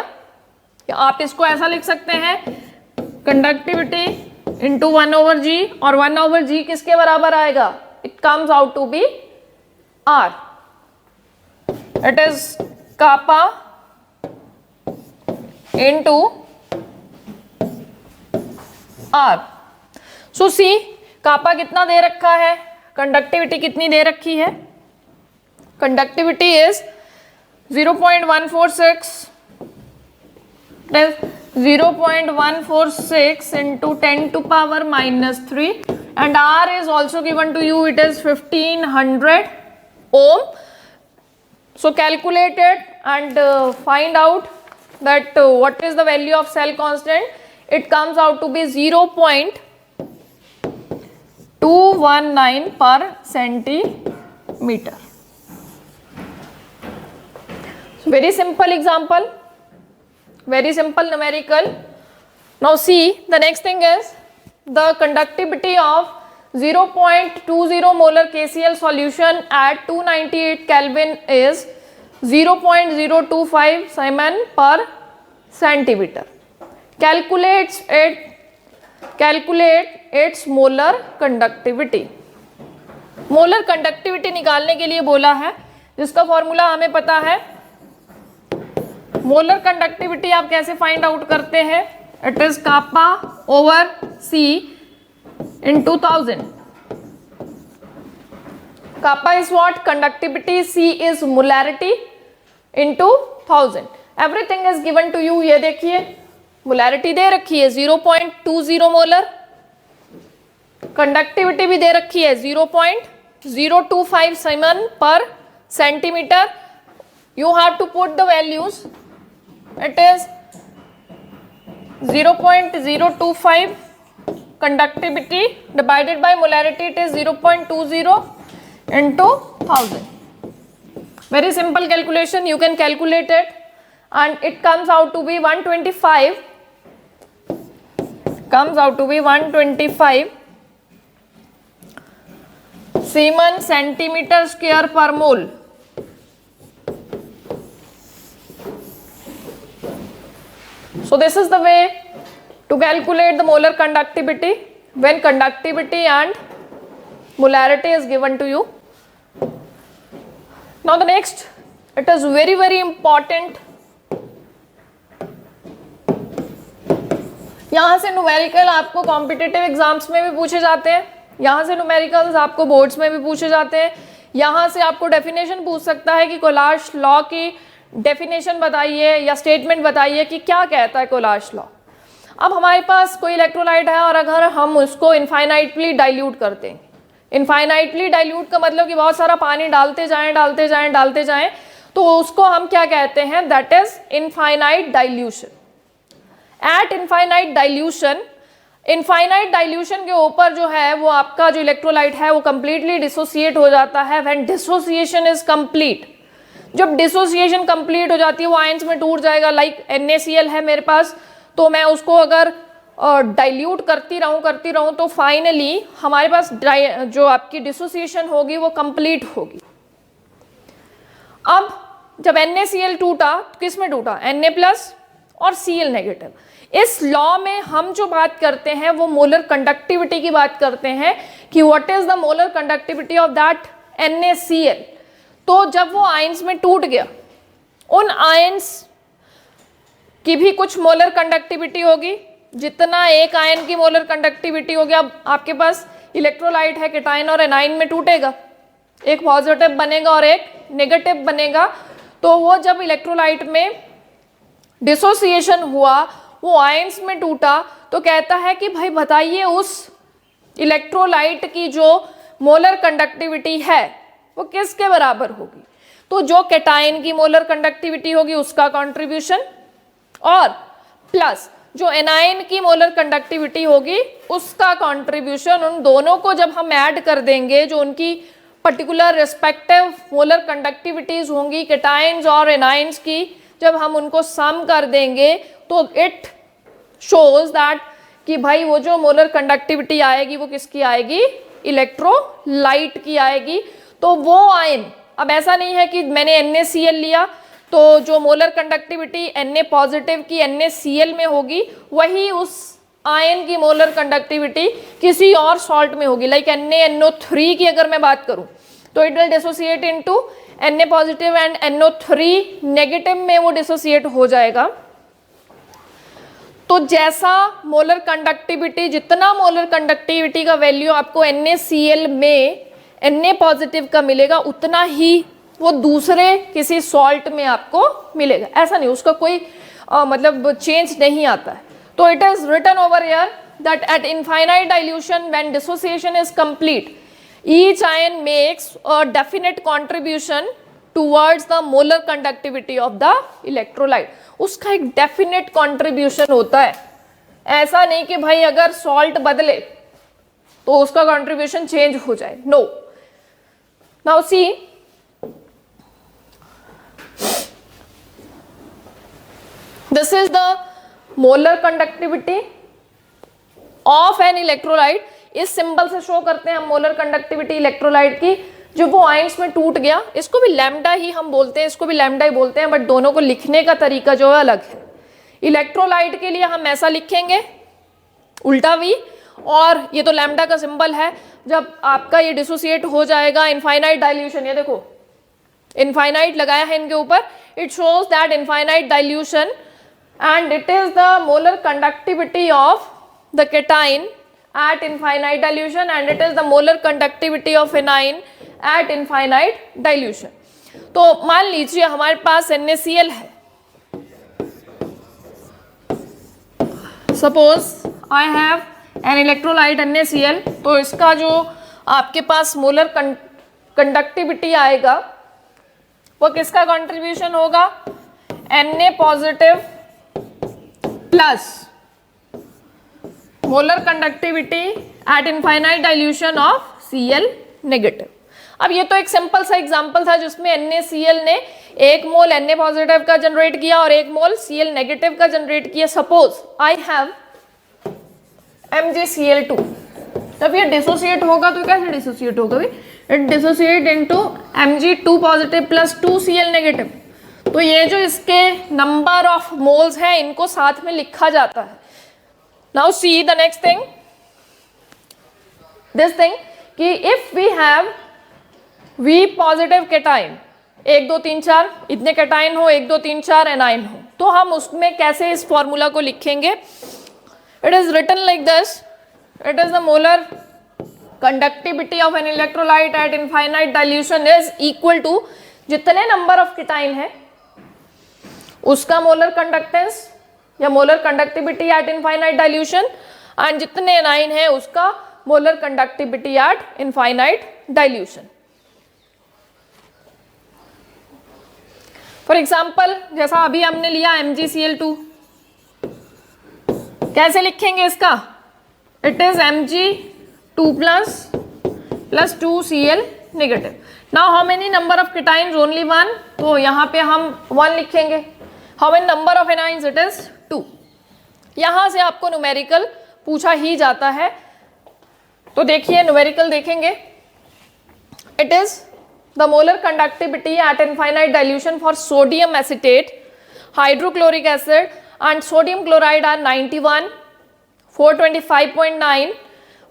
या आप इसको ऐसा लिख सकते हैं कंडक्टिविटी इंटू 1/g, और 1/g किसके बराबर आएगा, it comes out to be R, it is kappa into R. So see kappa कितना दे रखा है, कंडक्टिविटी कितनी दे रखी है, conductivity is 0.146, that is 0.146 into 10 to power minus 3, and R is also given to you, it is 1500 ohm. So calculate it and find out that what is the value of cell constant. It comes out to be 0.219 per centimeter. Very simple example, very simple numerical. Now see, the next thing is the conductivity of 0.20 molar KCl solution at 298 Kelvin is 0.025 Simon per centimeter. Calculate its molar conductivity. Molar conductivity निकालने के लिए बोला है, जिसका formula हमें पता है। Molar conductivity आप कैसे फाइंड आउट करते हैं, it is kappa over C in 2000. Kappa is what, conductivity, C is molarity into 1000. Everything is given to you. ये देखिए मोलैरिटी दे रखी है 0.20 मोलर, कंडक्टिविटी भी दे रखी है 0.025 सीमेन पर centimetre. You have to put the values. It is 0.025 conductivity divided by molarity, it is 0.20 into 1000. Very simple calculation, you can calculate it and it comes out to be 125 comes out to be 125 Siemen centimeter square per mole. So this is the way to calculate the molar conductivity when conductivity and molarity is given to you. Now the next, it is very very important. यहाँ से numerical आपको competitive exams में भी पूछे जाते हैं, यहाँ से न्यूमेरिकल्स आपको बोर्ड्स में भी पूछे जाते हैं, यहाँ से आपको डेफिनेशन पूछ सकता है कि कोलाश लॉ की डेफिनेशन बताइए या स्टेटमेंट बताइए कि क्या कहता है कोलाश लॉ। अब हमारे पास कोई इलेक्ट्रोलाइट है और अगर हम उसको इनफाइनाइटली डाइल्यूट करते हैं, इनफाइनाइटली डाइल्यूट का मतलब कि बहुत सारा पानी डालते जाएं, तो उसको हम क्या कहते हैं, that is infinite dilution. Eight infinite dilution के ऊपर जो है वो आपका जो इलेक्ट्रोलाइट है वो कंप्लीटली डिसोसिएट हो जाता है। व्हेन डिसोसिएशन इज कंप्लीट, जब डिसोसिएशन कंप्लीट हो जाती है वो आयंस में टूट जाएगा। लाइक NaCl है मेरे पास, तो मैं उसको अगर डाइल्यूट करती रहूं तो फाइनली हमारे पास जो आपकी डिसोसिएशन होगी वो कंप्लीट होगी। अब जब NaCl टूटा तो किस में टूटा, Na+ और Cl नेगेटिव। इस लॉ में हम जो बात करते हैं वो मोलर कंडक्टिविटी की बात करते हैं कि what is the molar conductivity of that NaCl। तो जब वो आयंस में टूट गया, उन आयंस की भी कुछ मोलर कंडक्टिविटी होगी, जितना एक आयन की मोलर कंडक्टिविटी होगी। अब आपके पास इलेक्ट्रोलाइट है, कैटायन और एनायन में टूटेगा, एक पॉजिटिव बनेगा और एक नेगेटिव बनेगा। तो वो जब इलेक्ट्रोलाइट में डिसोसिएशन हुआ, वो आयंस में टूटा, तो कहता है कि भाई बताइए उस इलेक्ट्रोलाइट की जो मोलर कंडक्टिविटी है वो किसके बराबर होगी। तो जो कैटायन की मोलर कंडक्टिविटी होगी उसका कंट्रीब्यूशन, और प्लस जो एनायन की मोलर कंडक्टिविटी होगी उसका कंट्रीब्यूशन। उन दोनों को जब हम ऐड कर देंगे, जो उनकी पर्टिकुलर रिस्पेक्टिव मोलर कंडक्टिविटीज होंगी कैटायंस और एनायंस की, जब हम उनको सम कर देंगे तो इट शोज दैट कि भाई वो जो मोलर कंडक्टिविटी आएगी वो किसकी आएगी, इलेक्ट्रोलाइट की आएगी। तो वो आयन, अब ऐसा नहीं है कि मैंने NaCl लिया तो जो मोलर कंडक्टिविटी Na+ की NaCl में होगी वही उस आयन की मोलर कंडक्टिविटी किसी और सॉल्ट में होगी। लाइक NaNO3 की अगर मैं बात करूं तो it will dissociate into Na+ and NO3- में वो डिसोसिएट हो जाएगा। तो जैसा मोलर कंडक्टिविटी, जितना मोलर कंडक्टिविटी का वैल्यू आपको NaCl में Na+ का मिलेगा, उतना ही वो दूसरे किसी सॉल्ट में आपको मिलेगा। ऐसा नहीं, उसका कोई मतलब चेंज नहीं आता है। तो it is written over here that at infinite dilution when dissociation is complete, each ion makes a definite contribution towards the molar conductivity of the electrolyte. उसका एक डेफिनेट कंट्रीब्यूशन होता है, ऐसा नहीं कि भाई अगर सॉल्ट बदले तो उसका कंट्रीब्यूशन चेंज हो जाए, no. Now see, this is the molar conductivity of an electrolyte। इस सिंबल से शो करते हैं हम मोलर कंडक्टिविटी इलेक्ट्रोलाइट की। जो वो आयंस में टूट गया, इसको भी लैम्डा ही हम बोलते हैं, इसको भी लैम्डा ही बोलते हैं, बट दोनों को लिखने का तरीका जो है अलग है। इलेक्ट्रोलाइट के लिए हम ऐसा लिखेंगे उल्टा V, और ये तो लैम्डा का सिंबल है। जब आपका ये डिसोसिएट हो जाएगा इनफाइनाइट डाइल्यूशन, ये देखो इनफाइनाइट लगाया है इनके ऊपर, it shows that infinite dilution and it is the molar conductivity of the cation at infinite dilution and it is the molar conductivity of anion at infinite dilution। तो मान लीजिए हमारे पास NaCl है, suppose I have an electrolyte NaCl, तो इसका जो आपके पास molar conductivity आएगा वो किसका कंट्रीब्यूशन होगा, Na+ plus molar conductivity at infinite dilution of Cl negative. अब ये तो एक सिंपल सा एग्जांपल था जिसमें NaCl ने 1 मोल Na+ का जनरेट किया और 1 मोल Cl नेगेटिव का जनरेट किया। Suppose I have MgCl2। जब ये डिसोसिएट होगा तो कैसे डिसोसिएट होगा भाई, it dissociate into Mg2 positive plus 2Cl negative. तो ये जो इसके नंबर ऑफ मोल्स हैं इनको साथ में लिखा जाता है। Now see the next thing, this thing कि if we have V positive cation, 1 2 3 4 इतने कैटाइन हो, 1 2 3 4 एनाइन हो, तो हम उसमें कैसे इस फॉर्मूला को लिखेंगे? It is written like this, it is the molar conductivity of an electrolyte at infinite dilution is equal to जितने नंबर ऑफ कैटाइन है उसका मोलर कंडक्टेंस या molar conductivity at infinite dilution, and जितने anion है उसका molar conductivity at infinite dilution. For example जैसा अभी हमने लिया MgCl2, कैसे लिखेंगे इसका? It is Mg2 plus 2Cl negative. Now how many number of cations? Only 1, तो यहाँ पे हम 1 लिखेंगे। How many number of anions? It is 2। यहाँ से आपको न्यूमेरिकल पूछा ही जाता है, तो देखिए न्यूमेरिकल देखेंगे। It is the molar conductivity at infinite dilution for sodium acetate, hydrochloric acid and sodium chloride are 91, 425.9,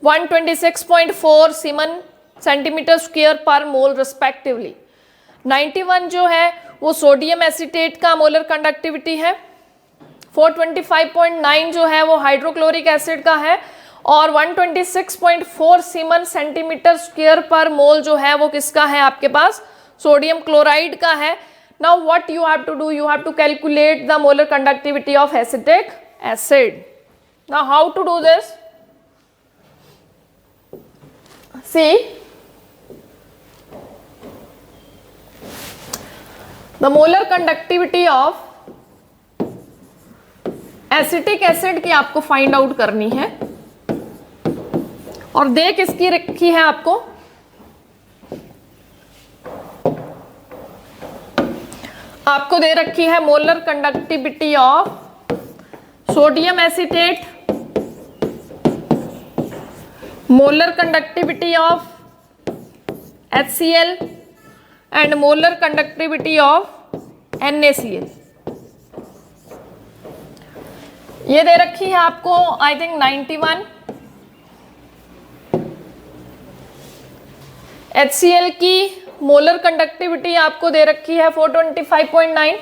126.4 Siemens centimeter square per mole respectively। 91 जो है वो सोडियम एसीटेट का मोलर कंडक्टिविटी है, 425.9 जो है वो हाइड्रोक्लोरिक एसिड का है, और 126.4 सीमन सेंटीमीटर स्क्वायर पर मोल जो है वो किसका है आपके पास? सोडियम क्लोराइड का है। Now what you have to do, you have to calculate the molar conductivity of acetic acid. Now how to do this? See the molar conductivity of acetic acid की आपको फाइंड आउट करनी है, और दे किसकी रखी है आपको? आपको दे रखी है molar conductivity of sodium acetate, molar conductivity of HCl and molar conductivity of NaCl। ये दे रखी है आपको आई थिंक 91। HCl की मोलर कंडक्टिविटी आपको दे रखी है 425.9,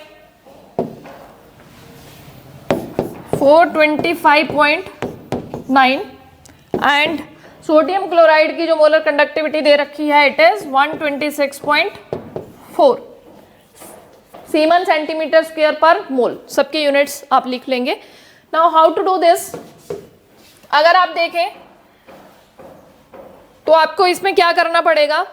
425.9, एंड सोडियम क्लोराइड की जो मोलर कंडक्टिविटी दे रखी है it is 126.4 siemens centimetre square per mole. सबके यूनिट्स आप लिख लेंगे। Now how to do this? अगर आप देखें तो आपको इसमें क्या करना पड़ेगा?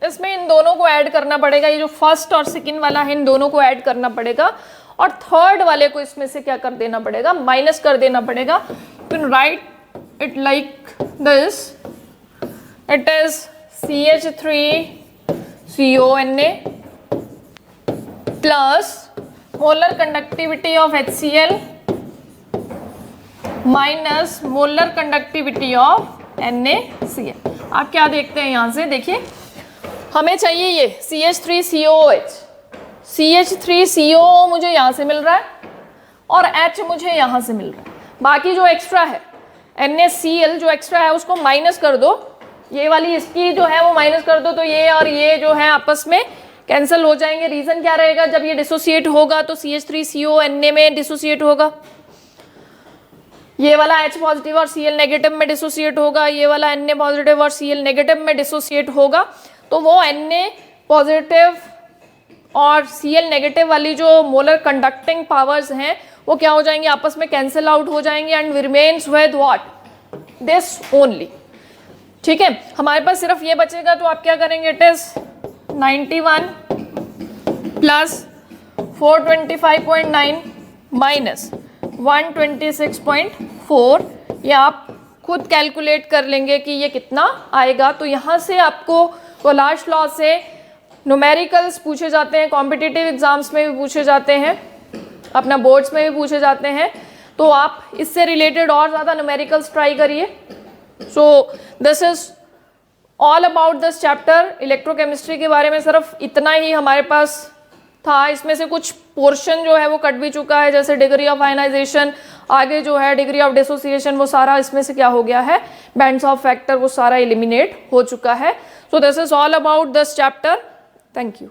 इसमें इन दोनों को ऐड करना पड़ेगा, ये जो फर्स्ट और सेकंड वाला है इन दोनों को ऐड करना पड़ेगा, और थर्ड वाले को इसमें से क्या कर देना पड़ेगा? माइनस कर देना पड़ेगा। तो right it like this, it is CH3CONa plus molar conductivity of HCl minus molar conductivity of NaCl। आप क्या देखते हैं यहाँ से? देखिए हमें चाहिए ये CH3COOH, CH3CO मुझे यहाँ से मिल रहा है और H मुझे यहाँ से मिल रहा है। बाकी जो एक्स्ट्रा है NaCl जो एक्स्ट्रा है उसको माइनस कर दो, ये वाली इसकी जो है वो माइनस कर दो, तो ये और ये जो है आपस में कैंसिल हो जाएंगे। रीजन क्या रहेगा? जब ये डिसोसिएट होगा तो CH3CO Na में डिसोसिएट होगा, ये वाला H पॉजिटिव और Cl नेगेटिव में डिसोसिएट होगा, ये वाला Na पॉजिटिव और Cl नेगेटिव में डिसोसिएट होगा, तो वो Na पॉजिटिव और Cl नेगेटिव वाली जो मोलर कंडक्टिंग पावर्स हैं वो क्या हो जाएंगे? आपस में कैंसिल आउट हो जाएंगे and remains with what? This only. ठीक है, हमारे पास सिर्फ ये बचेगा, तो आप क्या करेंगे? इट इज 91 प्लस 425.9 माइनस 126.4, ये आप खुद कैलकुलेट कर लेंगे कि ये कितना आएगा। तो यहाँ से आपको कोलाश लॉ से न्यूमेरिकल्स पूछे जाते हैं, कॉम्पिटिटिव एग्जाम्स में भी पूछे जाते हैं, अपना बोर्ड्स में भी पूछे जाते हैं। तो आप इससे रिलेटेड और ज़्यादा न्यूमेरिकल्स ट्राई करिए। So this is all about this chapter. Electrochemistry के बारे में सिर्फ इतना ही हमारे पास था। इसमें से कुछ पोर्शन जो है वो कट भी चुका है, जैसे डिग्री ऑफ आयनाइजेशन, आगे जो है डिग्री ऑफ डिसोसिएशन, वो सारा इसमें से क्या हो गया है, बैंड्स ऑफ फैक्टर, वो सारा एलिमिनेट हो चुका है। So this is all about this chapter. Thank you.